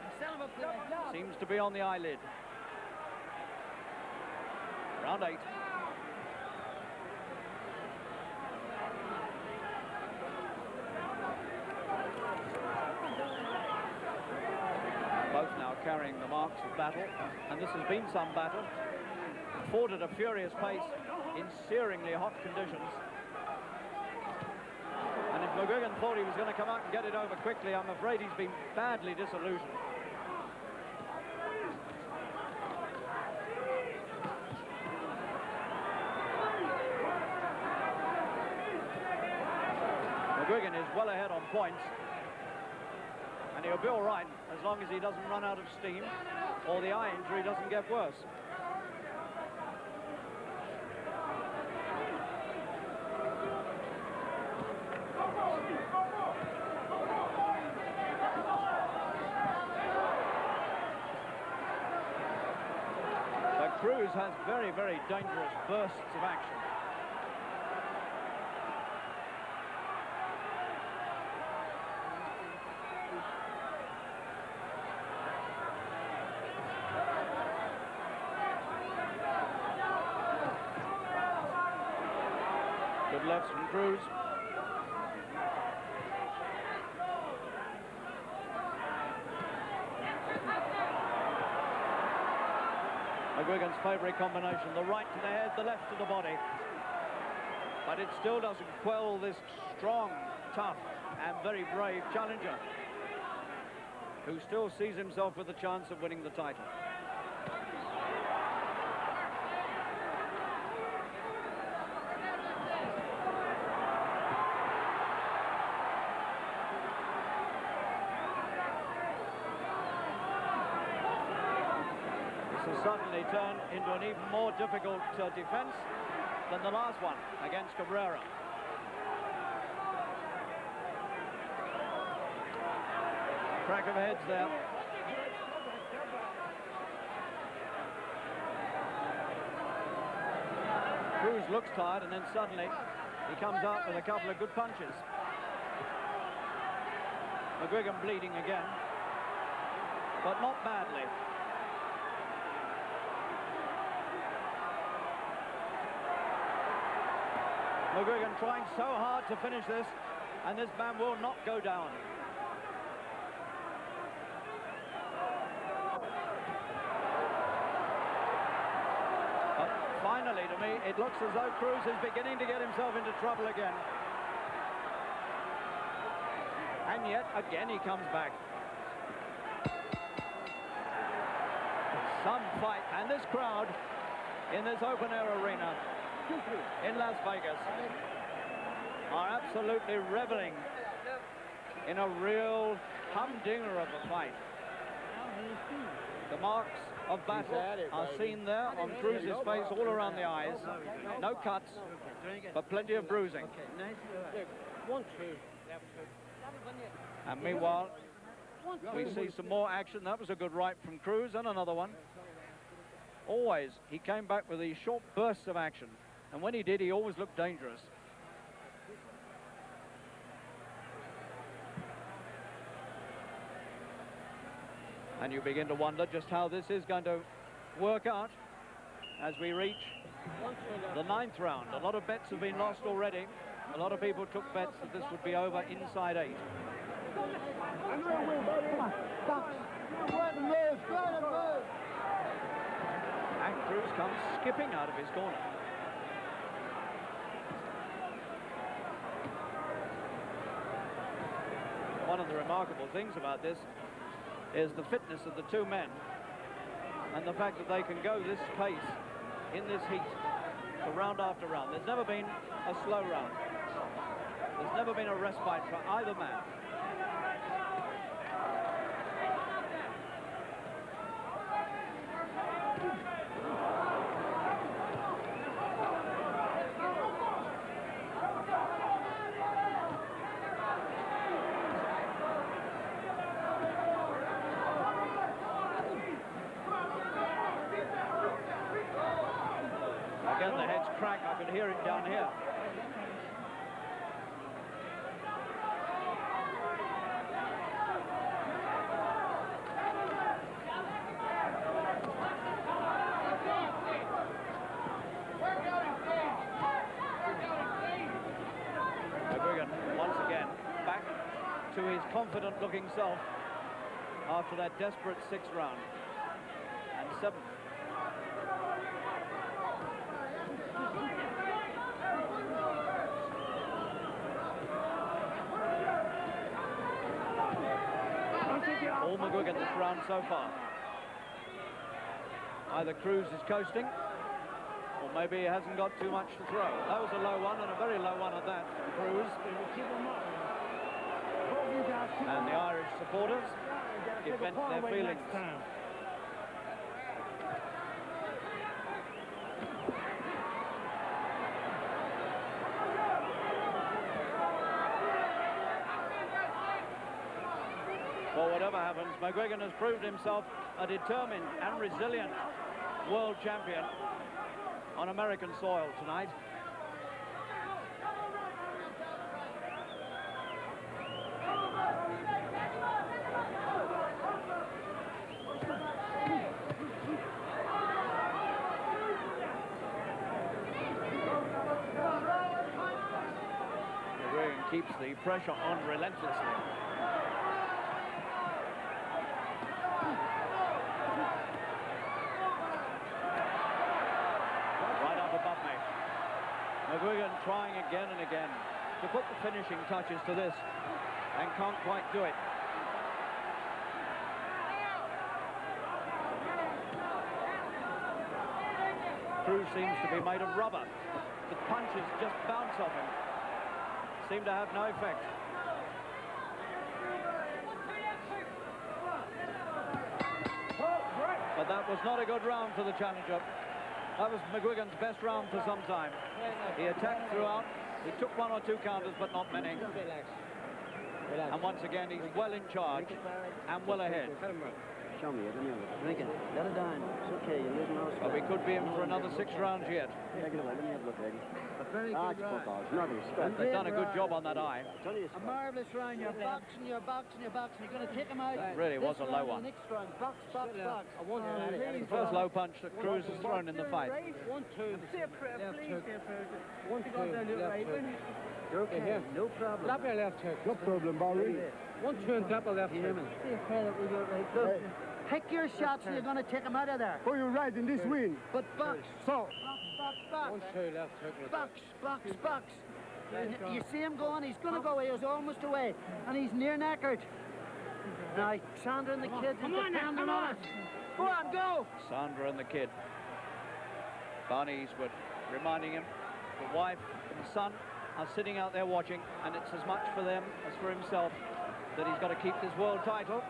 Seems to be on the eyelid. Round 8. Both now carrying the marks of battle, and this has been some battle. Fought at a furious pace in searingly hot conditions. And if McGuigan thought he was going to come out and get it over quickly, I'm afraid he's been badly disillusioned. McGuigan is well ahead on points. And he'll be all right as long as he doesn't run out of steam or the eye injury doesn't get worse. But Cruz has very, very dangerous bursts of action. Good lefts from Cruz. McGuigan's favourite combination, the right to the head, the left to the body. But it still doesn't quell this strong, tough and very brave challenger, who still sees himself with a chance of winning the title. suddenly turned into an even more difficult defense than the last one against Cabrera. Crack of heads there. Cruz looks tired, and then suddenly he comes out with a couple of good punches. McGuigan bleeding again, but not badly. McGuigan trying so hard to finish this, and this man will not go down. But finally, to me, it looks as though Cruz is beginning to get himself into trouble again. And yet, again, he comes back. Some fight, and this crowd in this open-air arena in Las Vegas are absolutely reveling in a real humdinger of a fight. The marks of battle are seen there on Cruz's face, all around the eyes. No cuts, but plenty of bruising. And meanwhile, we see some more action. That was a good right from Cruz, and another one. Always, he came back with these short bursts of action. And when he did, he always looked dangerous. And you begin to wonder just how this is going to work out as we reach the 9th round. A lot of bets have been lost already. A lot of people took bets that this would be over inside 8. And Cruz comes skipping out of his corner. One of the remarkable things about this is the fitness of the two men and the fact that they can go this pace in this heat for round after round. There's never been a slow round. There's never been a respite for either man. Again, the heads crack. I could hear it down here. McGuigan, once again, back to his confident-looking self after that desperate 6th round and 7th. All McGuigan this round so far. Either Cruz is coasting, or maybe he hasn't got too much to throw. That was a low one, and a very low one at that from Cruz. And the Irish supporters give vent to their feelings. Well, whatever happens, McGuigan has proved himself a determined and resilient world champion on American soil tonight. McGuigan keeps the pressure on relentlessly. McGuigan trying again and again to put the finishing touches to this and can't quite do it. Cruz seems to be made of rubber. The punches just bounce off him. Seem to have no effect. But that was not a good round for the challenger. That was McGuigan's best round for some time. He attacked throughout. He took 1 or 2 counters, but not many. And once again, he's well in charge and well ahead. Show me it. Let me have it. Drink it. Let it down. It's okay. You're losing all But we could be in for another 6 rounds yet. Take it away. Let me have a look, Eddie. A very good round. They've done a good job on that eye. A marvellous round. You're boxing, you're boxing, you're boxing. You're going to take him out. It really was a low one. Next round. Box, box, box. The first low punch that Cruz has thrown in the fight. 1, 2. One, two. You're okay. Here. No problem. Tap your left hook. No problem, Barry. 1, 2, and tap your left hook. Pick your shots and you're going to take him out of there. Oh, you're right in this win. But box. So. Box, box. 1, 2, left hook. Box, box, box. You see him going, he's going to go, he was almost away. And he's near knackered. Now, Sandra and the kids. Come on now, come on. Go on, go. Sandra and the kid. Barney Eastwood reminding him the wife and the son are sitting out there watching, and it's as much for them as for himself that he's got to keep this world title.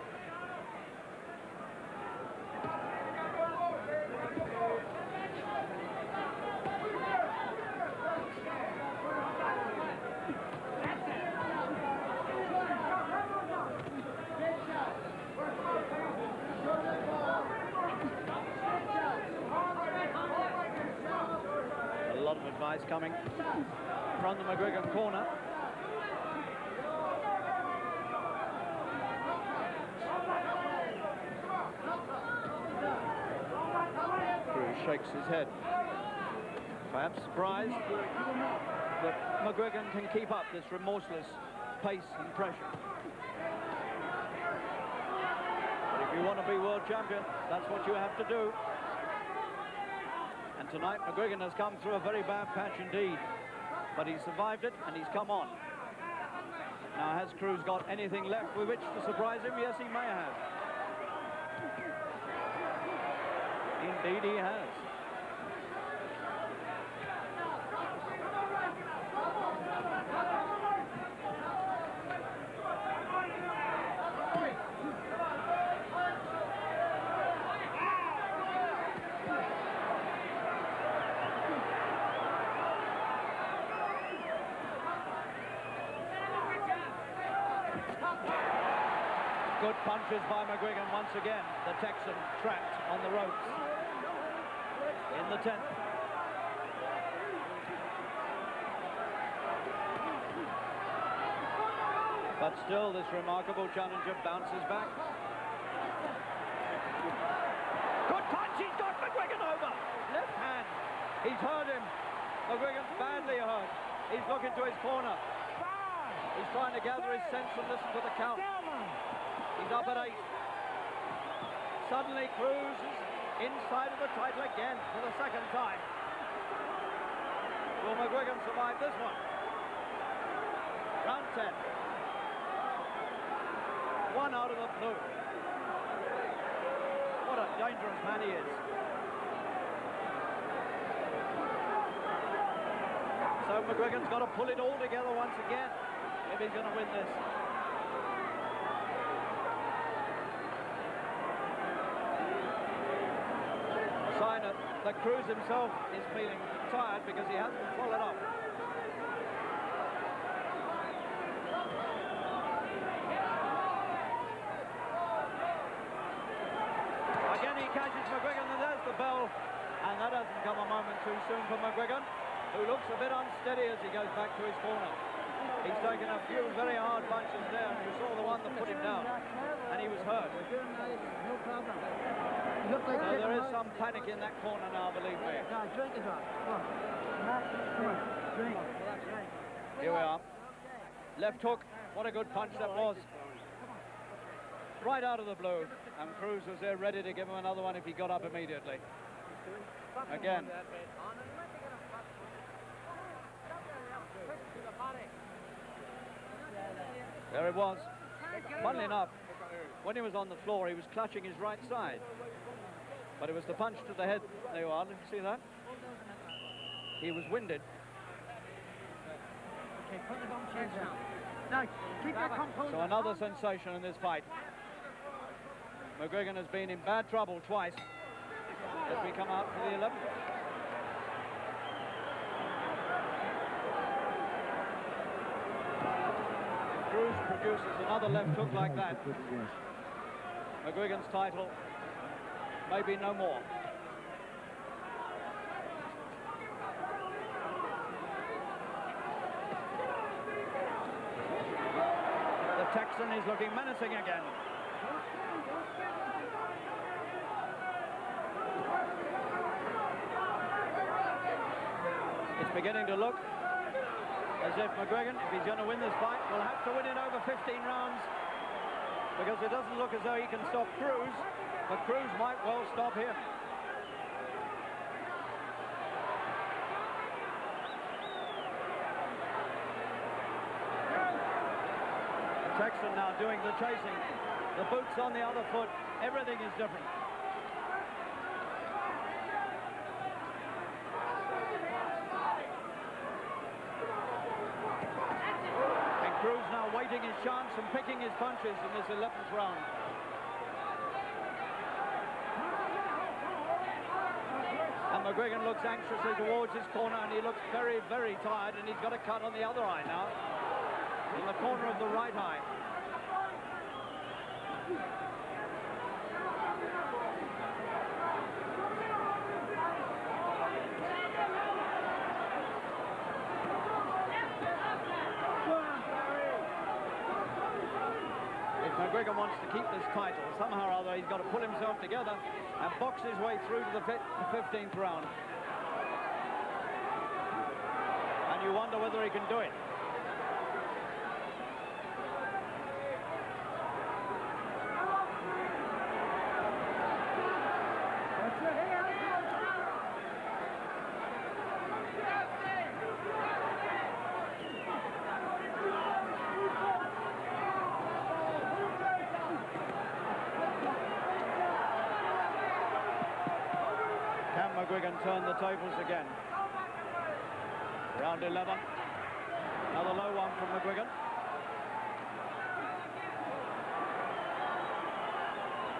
A lot of advice coming from the McGuigan corner. Cruz shakes his head, perhaps surprised that McGuigan can keep up this remorseless pace and pressure. But if you want to be world champion, that's what you have to do. And tonight McGuigan has come through a very bad patch indeed, but he's survived it and he's come on. Now, has Cruz got anything left with which to surprise him? Yes, he may have. Indeed he has. Good punches by McGuigan once again. The Texan trapped on the ropes in the 10th. But still, this remarkable challenger bounces back. Good punch, he's got McGuigan over. Left hand, he's hurt him. McGuigan's badly hurt. He's looking to his corner. He's trying to gather his sense and listen to the count. He's up at 8. Suddenly Cruz is inside of the title again for the 2nd time. Will McGuigan survive this one? Round 10. 1 out of the blue. What a dangerous man he is. So McGuigan's got to pull it all together once again if he's going to win this. Sign that Cruz himself is feeling tired because he hasn't followed up. Again he catches McGuigan, and there's the bell, and that doesn't come a moment too soon for McGuigan, who looks a bit unsteady as he goes back to his corner. He's taken a few very hard punches there, and you saw the one that put him down, and he was hurt. No problem. So there is some panic in that corner now, believe me. Drink it up. Come on. Drink. Here we are. Left hook. What a good punch that was. Right out of the blue. And Cruz was there ready to give him another one if he got up immediately. Again. There it was. Funnily enough, when he was on the floor, he was clutching his right side. But it was the punch to the head. There you are. Did you see that? He was winded. Okay, put the gum chairs down. Now, keep your composure. So another sensation in this fight. McGuigan has been in bad trouble twice. as we come out for the 11th. Cruz produces another left hook like that. McGuigan's title, maybe no more. The Texan is looking menacing again. It's beginning to look as if McGuigan, if he's going to win this fight, will have to win it over 15 rounds, because it doesn't look as though he can stop Cruz, but Cruz might well stop him. The Texan now doing the chasing. The boots on the other foot. Everything is different. Cruz now waiting his chance and picking his punches in this 11th round. And McGuigan looks anxiously towards his corner, and he looks very, very tired, and he's got a cut on the other eye now, in the corner of the right eye. McGuigan wants to keep this title. Somehow or other, he's got to pull himself together and box his way through to the 15th round. And you wonder whether he can do it. McGuigan turn the tables again. Round 11. Another low one from McGuigan.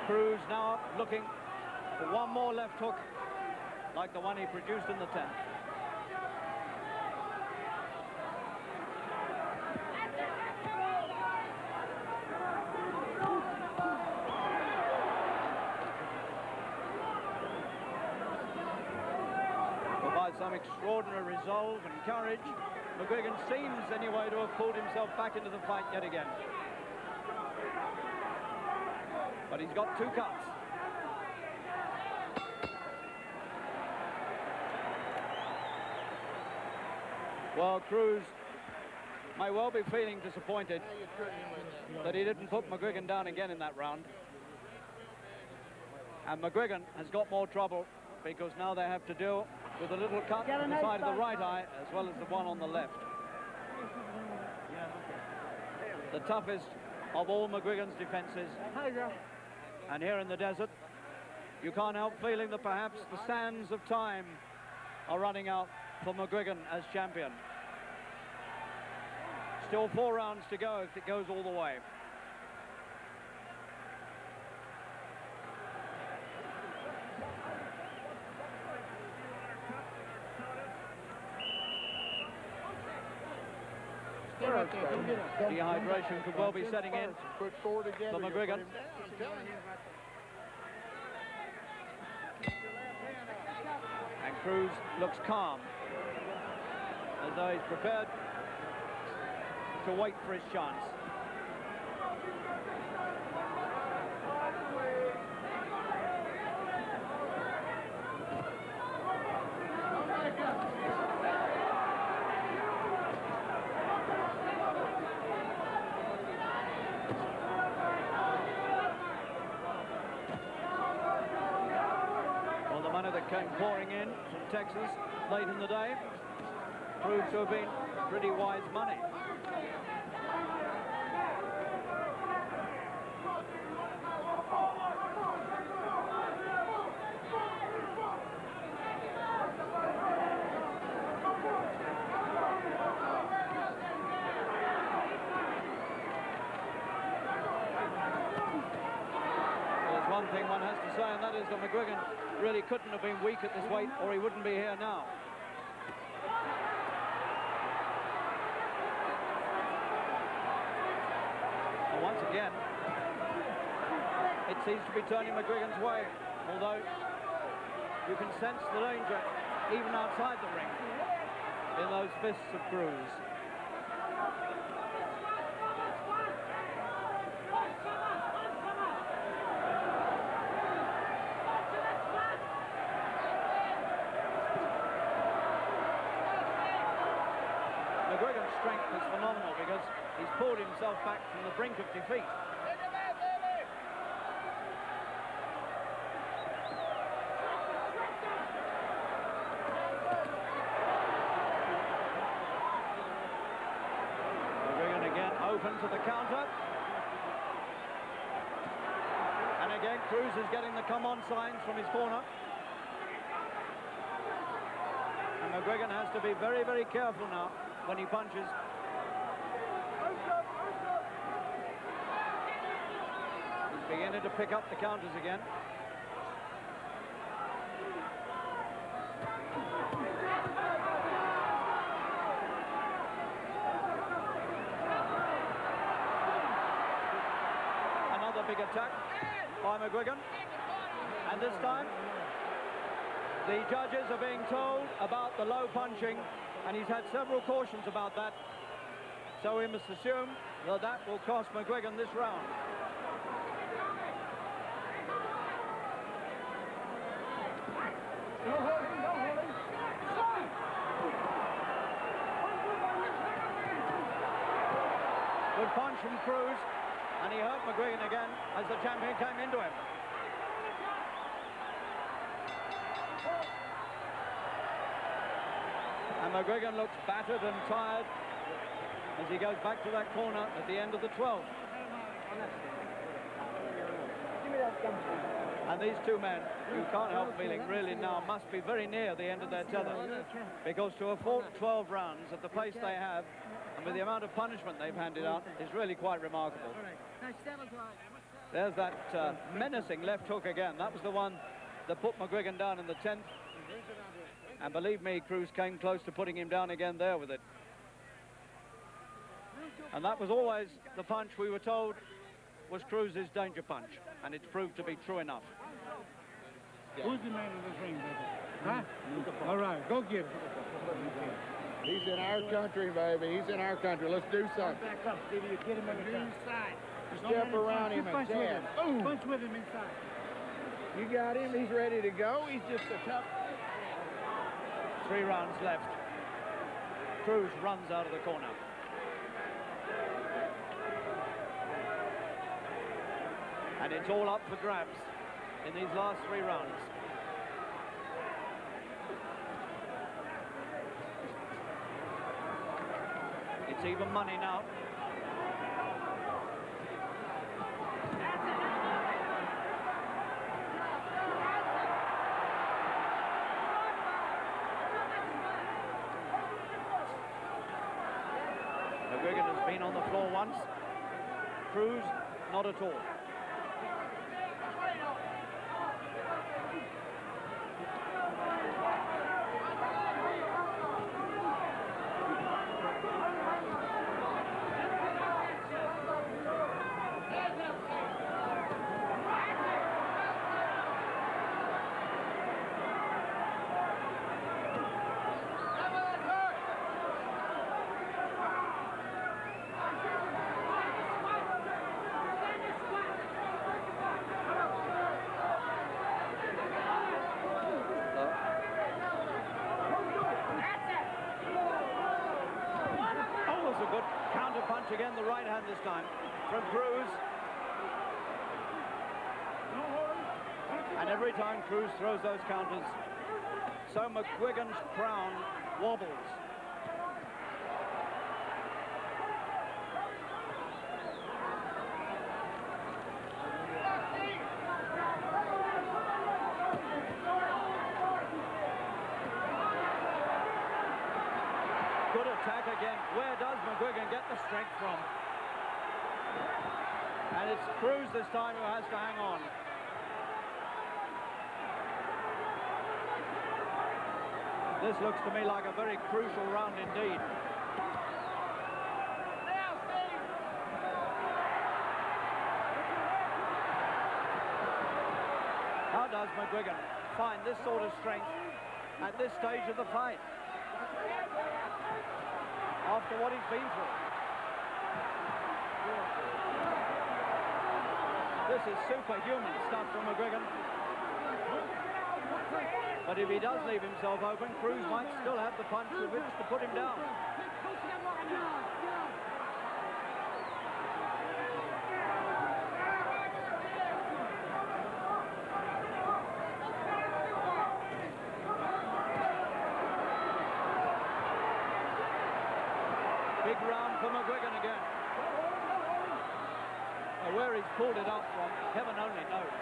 Cruz now looking for one more left hook, like the one he produced in the 10th. Some extraordinary resolve and courage, McGuigan seems anyway to have pulled himself back into the fight yet again. But he's got two cuts. Well, Cruz may well be feeling disappointed that he didn't put McGuigan down again in that round. And McGuigan has got more trouble, because now they have to deal with a little cut on the side of the right eye, as well as the one on the left. The toughest of all McGuigan's defenses. And here in the desert, you can't help feeling that perhaps the sands of time are running out for McGuigan as champion. Still 4 rounds to go if it goes all the way. Dehydration could well be setting in for McGuigan. And Cruz looks calm, as though he's prepared to wait for his chance. Came pouring in from Texas late in the day, proved to have been pretty wise money. There's one thing one has to say, and that is that McGuigan really couldn't have been weak at this weight, or he wouldn't be here now. And once again, it seems to be turning McGuigan's way, although you can sense the danger even outside the ring in those fists of Cruz. McGuigan's strength is phenomenal because he's pulled himself back from the brink of defeat. McGuigan again open to the counter. And again, Cruz is getting the come-on signs from his corner. And McGuigan has to be very, very careful now when he punches. He's beginning to pick up the counters again. Another big attack by McGuigan. And this time, the judges are being told about the low punching, and he's had several cautions about that. So we must assume that that will cost McGuigan this round. Good punch from Cruz, and he hurt McGuigan again as the champion came into him. And McGuigan looks battered and tired as he goes back to that corner at the end of the 12th. And these two men, you can't help feeling really now, must be very near the end of their tether. Because to have fought 12 rounds at the pace they have, and with the amount of punishment they've handed out, is really quite remarkable. There's that menacing left hook again. That was the one that put McGuigan down in the 10th. And believe me, Cruz came close to putting him down again there with it. And that was always the punch we were told was Cruz's danger punch. And it's proved to be true enough. Who's the man in this ring, baby? Huh? All right, go get him. He's in our country, baby. He's in our country. Let's do something. Back up, Stevie. You get him on the inside. Step around him and jab. Boom. Punch with him inside. You got him. He's ready to go. He's just a tough... 3 rounds left. Cruz runs out of the corner. And it's all up for grabs in these last 3 rounds. It's even money now. McGuigan has been on the floor once. Cruz, not at all. Again, the right hand this time from Cruz. And every time Cruz throws those counters, so McGuigan's crown wobbles. Good attack again. Where does McGuigan get the strength from? And it's Cruz this time who has to hang on. This looks to me like a very crucial round indeed. How does McGuigan find this sort of strength at this stage of the fight? After what he's been through. This is superhuman stuff from McGuigan. But if he does leave himself open, Cruz might still have the punch with which to put him down. Big round for McGuigan again. Now, where he's pulled it up from, heaven only knows.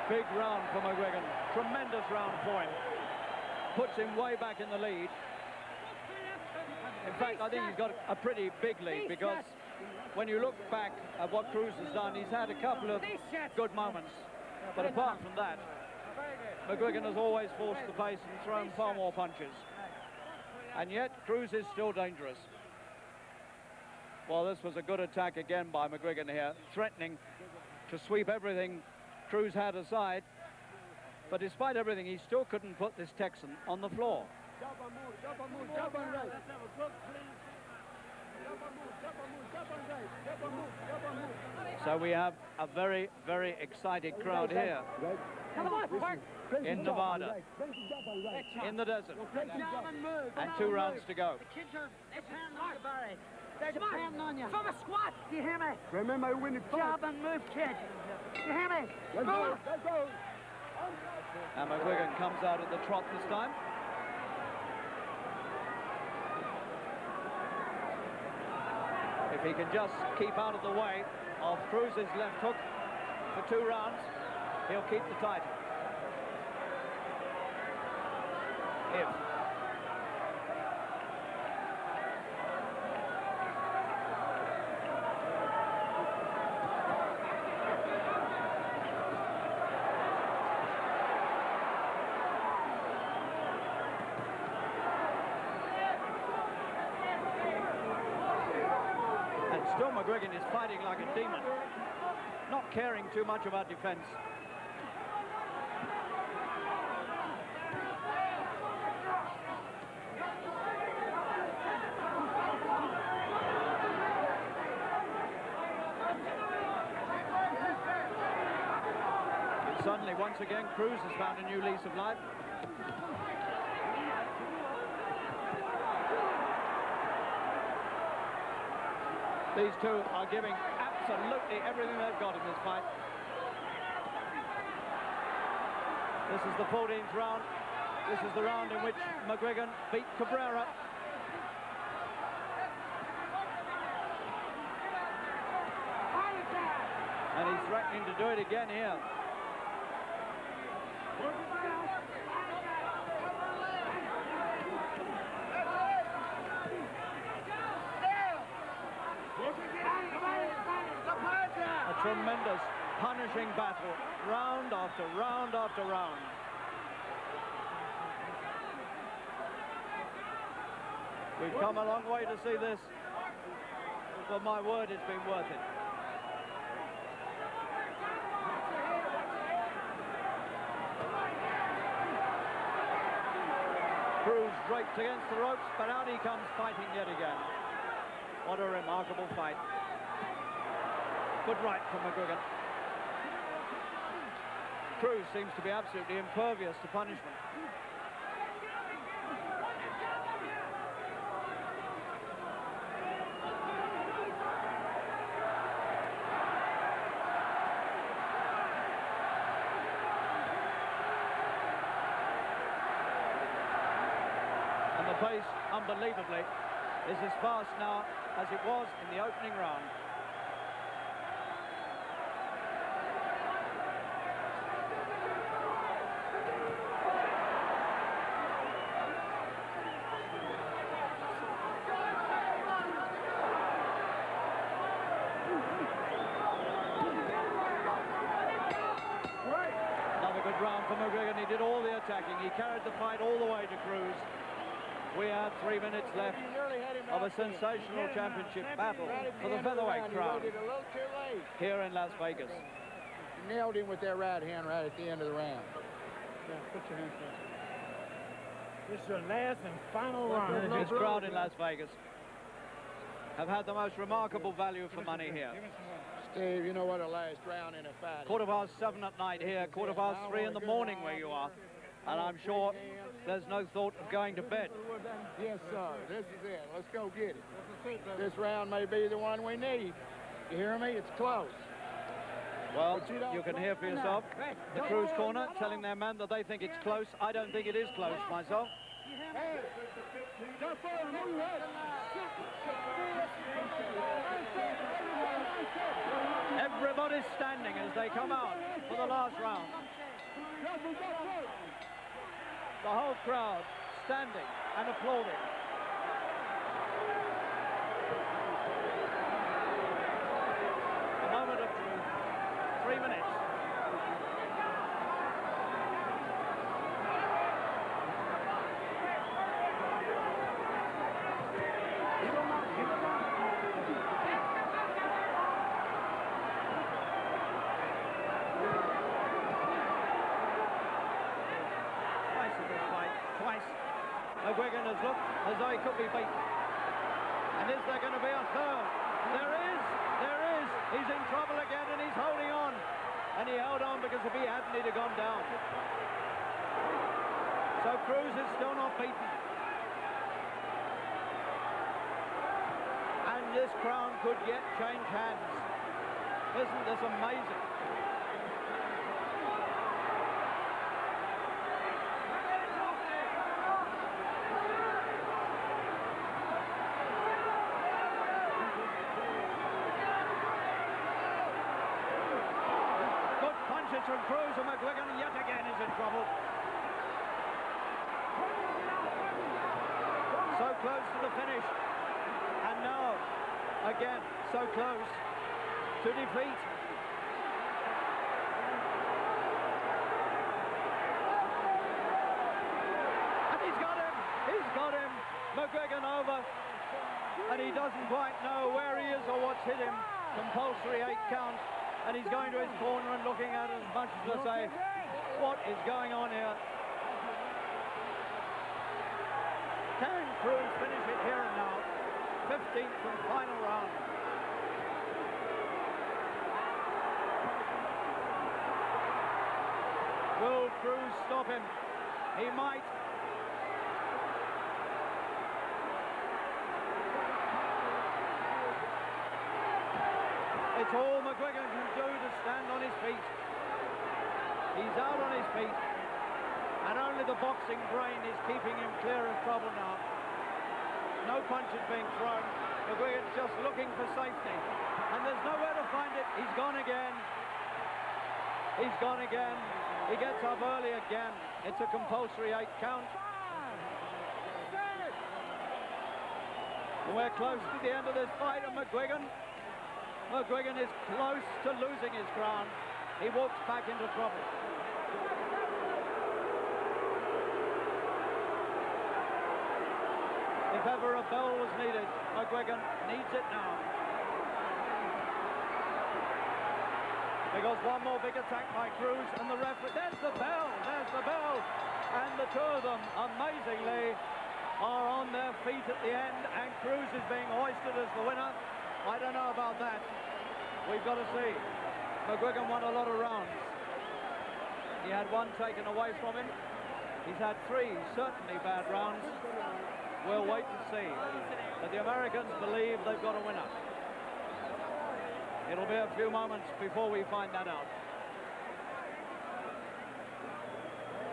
Big round for McGuigan. Tremendous round for him. Puts him way back in the lead. In fact, I think he's got a pretty big lead, because when you look back at what Cruz has done, he's had a couple of good moments. But apart from that, McGuigan has always forced the pace and thrown far more punches. And yet, Cruz is still dangerous. Well, this was a good attack again by McGuigan here, threatening to sweep everything Cruz had aside. But despite everything, he still couldn't put this Texan on the floor. So we have a very, very excited crowd here in Nevada, in the desert, and 2 rounds to go. They're depending on you. From a squat, do you hear me? Remember, win the fight. Job and move, kid. Do you hear me? Let's go, let's go. And McGuigan comes out at the trot this time. If he can just keep out of the way of Cruz's left hook for 2 rounds, he'll keep the title. If. Still McGuigan is fighting like a demon, not caring too much about defense. And suddenly, once again, Cruz has found a new lease of life. These two are giving absolutely everything they've got in this fight. This is the 14th round. This is the round in which McGuigan beat Cabrera. And he's threatening to do it again here. A tremendous punishing battle, round after round after round. We've come a long way to see this, but my word, it's been worth it. Cruz draped against the ropes, but out he comes fighting yet again. What a remarkable fight. Good right from McGuigan. Cruz seems to be absolutely impervious to punishment. And the pace, unbelievably, is as fast now as it was in the opening round. round for McGuigan. He did all the attacking. He carried the fight all the way to Cruz. We have 3 minutes left of a sensational championship battle for the featherweight crown here in Las Vegas. You nailed him with that right hand right at the end of the round. Yeah, put your hands down. This is your last and final round. This crowd in Las Vegas have had the most remarkable value for money here. Steve, you know what a last round in a fight is. 7:15 at night here, 3:15 in the morning where you are. And I'm sure there's no thought of going to bed. Yes, sir. This is it. Let's go get it. This round may be the one we need. You hear me? It's close. Well, you can hear for yourself. The Cruz corner telling their man that they think it's close. I don't think it is close myself. Everybody's standing as they come out for the last round. The whole crowd standing and applauding. A moment of truth. 3 minutes. McGuigan has looked as though he could be beaten. And is there going to be a third? There is! There is! He's in trouble again and he's holding on. And he held on because if he hadn't, he'd have gone down. So Cruz is still not beaten. And this crown could yet change hands. Isn't this amazing? From Cruz, and McGuigan yet again is in trouble. So close to the finish. And now, again, so close to defeat. And he's got him! He's got him! McGuigan over. And he doesn't quite know where he is or what's hit him. Compulsory 8 count. And he's going to his corner and looking at it as much as to say, what is going on here? Can Cruz finish it here and now? 15th and final round. Will Cruz stop him? He might. It's all McGuigan can do to stand on his feet. He's out on his feet. And only the boxing brain is keeping him clear of trouble now. No punches being thrown. McGuigan's just looking for safety. And there's nowhere to find it. He's gone again. He's gone again. He gets up early again. It's a compulsory 8 count. And we're close to the end of this fight, and McGuigan is close to losing his crown. He walks back into trouble. If ever a bell was needed, McGuigan needs it now. Because one more big attack by Cruz and the referee. There's the bell! There's the bell! And the two of them, amazingly, are on their feet at the end, and Cruz is being hoisted as the winner. I don't know about that. We've got to see. McGuigan won a lot of rounds. He had one taken away from him. He's had 3 certainly bad rounds. We'll wait and see. But the Americans believe they've got a winner. It'll be a few moments before we find that out.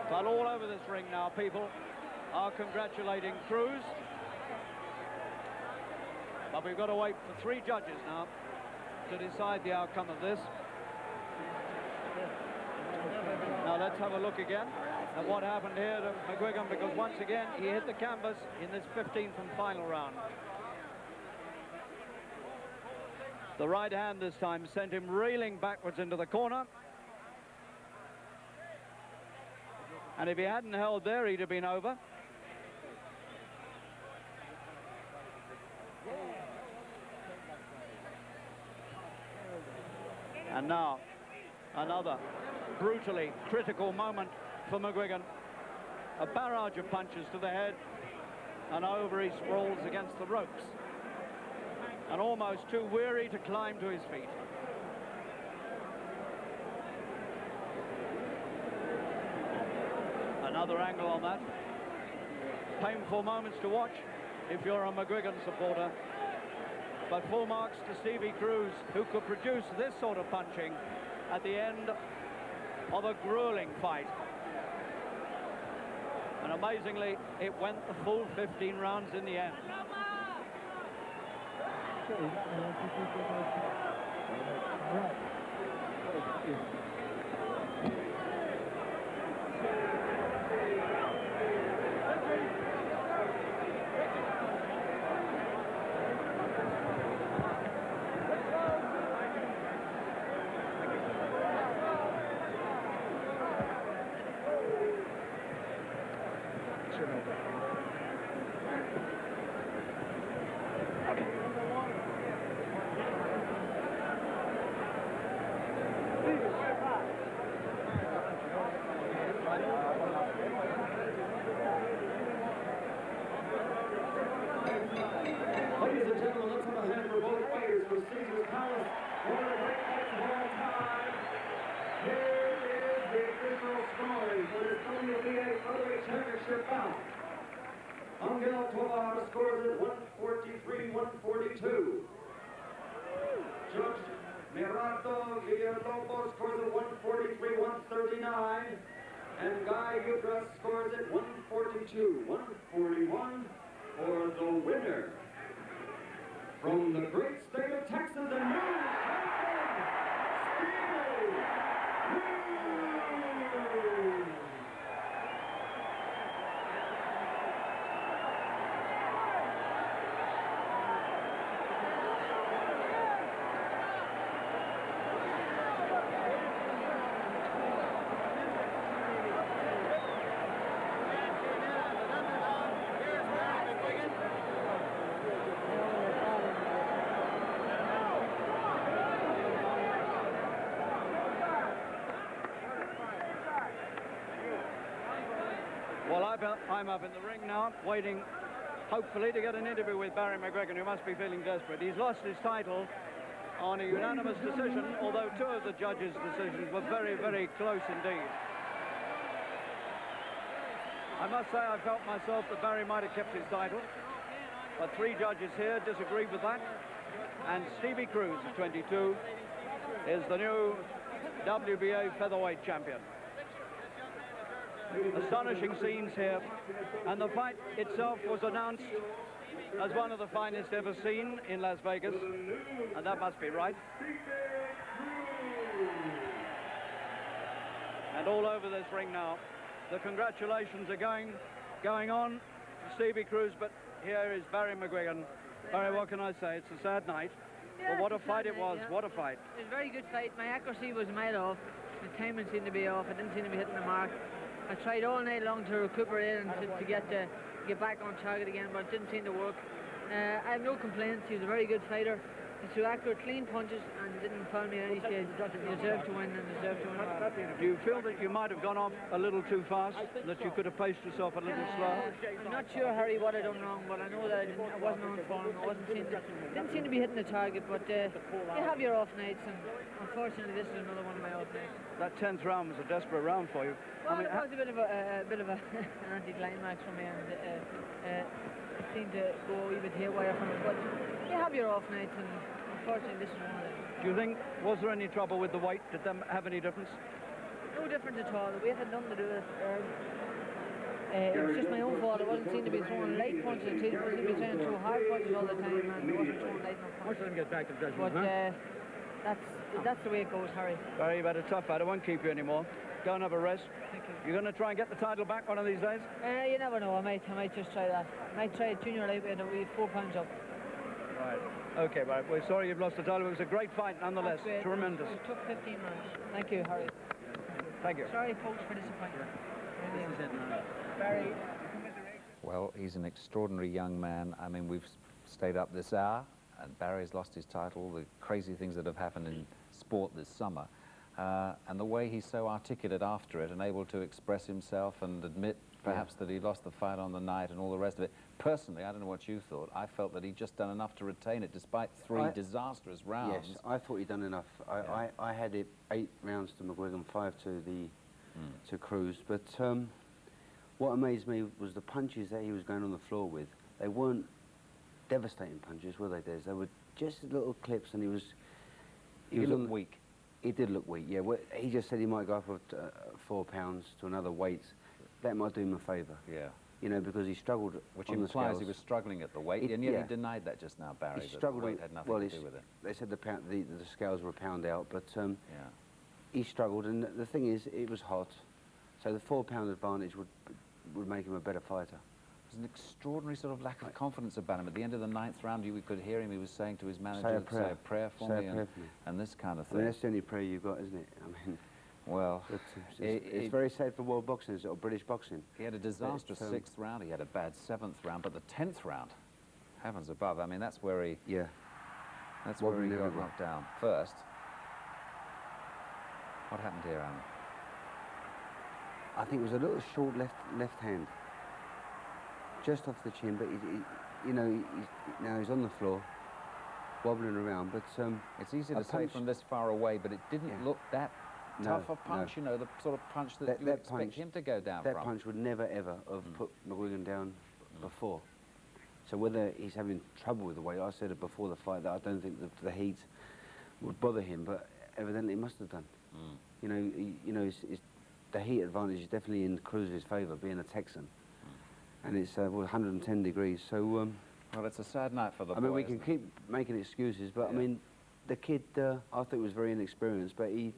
But all over this ring now, people are congratulating Cruz. But we've got to wait for 3 judges now to decide the outcome of this. Now let's have a look again at what happened here to McGuigan, because once again he hit the canvas in this 15th and final round. The right hand this time sent him reeling backwards into the corner. And if he hadn't held there, he'd have been over. And now, another brutally critical moment for McGuigan. A barrage of punches to the head, and over he sprawls against the ropes. And almost too weary to climb to his feet. Another angle on that. Painful moments to watch if you're a McGuigan supporter. But full marks to Stevie Cruz, who could produce this sort of punching at the end of a grueling fight. And amazingly, it went the full 15 rounds in the end. Ladies and gentlemen, let's have a hand for both fighters for Caesar's Palace. One of the great fights of all time. Here is the official scoring for this WBA Featherweight Championship bout. Angel Tovar scores at 143-142. Judge Roberto Villalobos scores at 143-139. And Guy Udras scores at 142-141 for the winner. From the great state of Texas and New Champion, Steve Cruz. Well, I'm up in the ring now, waiting, hopefully, to get an interview with Barry McGuigan, who must be feeling desperate. He's lost his title on a unanimous decision, although two of the judges' decisions were very, very close indeed. I must say I felt myself that Barry might have kept his title, but three judges here disagreed with that, and Stevie Cruz, of 22, is the new WBA Featherweight Champion. Astonishing scenes here, and the fight itself was announced as one of the finest ever seen in Las Vegas, and that must be right. And all over this ring now, the congratulations are going on to Stevie Cruz, but here is Barry McGuigan. Barry, what can I say? It's a sad night, but what a fight it was, what a fight. It was a very good fight. My accuracy was made off, the timing seemed to be off, I didn't seem to be hitting the mark. I tried all night long to recuperate and to get back on target again, but it didn't seem to work. I have no complaints. He was a very good fighter. He threw accurate, clean punches and didn't foul me at any stage. He deserved to win and deserved to win. Do you feel that you might have gone off a little too fast, that you could have paced yourself a little slower? I'm not sure, Harry, what I done wrong, but I know that I wasn't on form. Didn't seem to be hitting the target, but you have your off nights, and unfortunately this is another one of my off nights. That 10th round was a desperate round for you. Well, it was a bit of an anti-climax for me, and it seemed to go a wee bit haywire from it. But you have your off nights, and unfortunately this is one of them. Do you think, was there any trouble with the weight? Did that have any difference? No difference at all. The weight had nothing to do with it. It was just my own fault. I wasn't seen to be throwing light punches. I seemed to be throwing too hard punches all the time, and I wasn't throwing light enough punches. Let's get back to judgment, but that's the way it goes, Harry. Barry, you've had a tough fight. I won't keep you anymore. Go and have a rest. Thank you. You're going to try and get the title back one of these days? You never know. I might just try that. I might try a junior lightweight and weigh 4 pounds up. Right. Okay, Barry. We're sorry you've lost the title. It was a great fight nonetheless. Tremendous. It took 15 rounds. Thank you, Harry. Thank you. Sorry, folks, for disappointment. Well, he's an extraordinary young man. I mean, we've stayed up this hour, and Barry's lost his title, the crazy things that have happened in sport this summer. And the way he's so articulate after it and able to express himself and admit perhaps that he lost the fight on the night and all the rest of it. Personally, I don't know what you thought, I felt that he'd just done enough to retain it despite three disastrous rounds. Yes, I thought he'd done enough. I had it 8 rounds to McGuigan, 5 to to Cruz, but what amazed me was the punches that he was going on the floor with. They weren't devastating punches, were they, Des? They were just little clips, and he was looked weak. He did look weak, yeah. Well, he just said he might go up 4 pounds to another weight. That might do him a favour. Yeah. You know, because he struggled Which on the implies scales. he was struggling at the weight, and yet he denied that just now, Barry, He that struggled the weight had nothing well, to do with it. They said the scales were a pound out, but he struggled, and the thing is, it was hot, so the 4 pound advantage would make him a better fighter. There's an extraordinary sort of lack of confidence about him. At the end of the 9th round, we could hear him, he was saying to his manager, say a prayer for me, and this kind of thing. I mean, that's the only prayer you've got, isn't it? I mean, well, it's very sad for world boxing, or British boxing. He had a disastrous 6th round, he had a bad 7th round, but the 10th round, heavens above, I mean, that's where he... Yeah. That's where he got knocked down. First, what happened here, Alan? I think it was a little short left hand, just off the chin, but you know, now he's on the floor, wobbling around, but... it's easy to say from this far away, but it didn't look that tough a punch, you know, the sort of punch that you would expect him to go down from. That punch would never, ever have put McGuigan down before. So whether he's having trouble with the weight, I said it before the fight that I don't think the heat would bother him, but evidently it must have done. You know, the heat advantage is definitely in Cruz's favour, being a Texan. And it's 110 degrees, so... well, it's a sad night for the boy, I mean, we can keep making excuses, but I mean, the kid, I thought was very inexperienced, but he's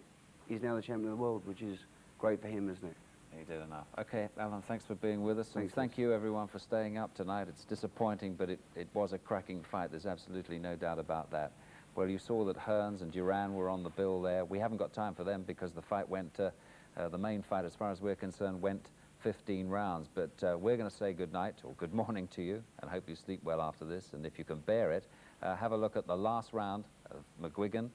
now the champion of the world, which is great for him, isn't it? He did enough. Okay, Alan, thanks for being with us, and thank you, everyone, for staying up tonight. It's disappointing, but it was a cracking fight. There's absolutely no doubt about that. Well, you saw that Hearns and Duran were on the bill there. We haven't got time for them because the fight went, the main fight, as far as we're concerned, went 15 rounds. But we're going to say good night or good morning to you and hope you sleep well after this. And if you can bear it, have a look at the last round of McGuigan.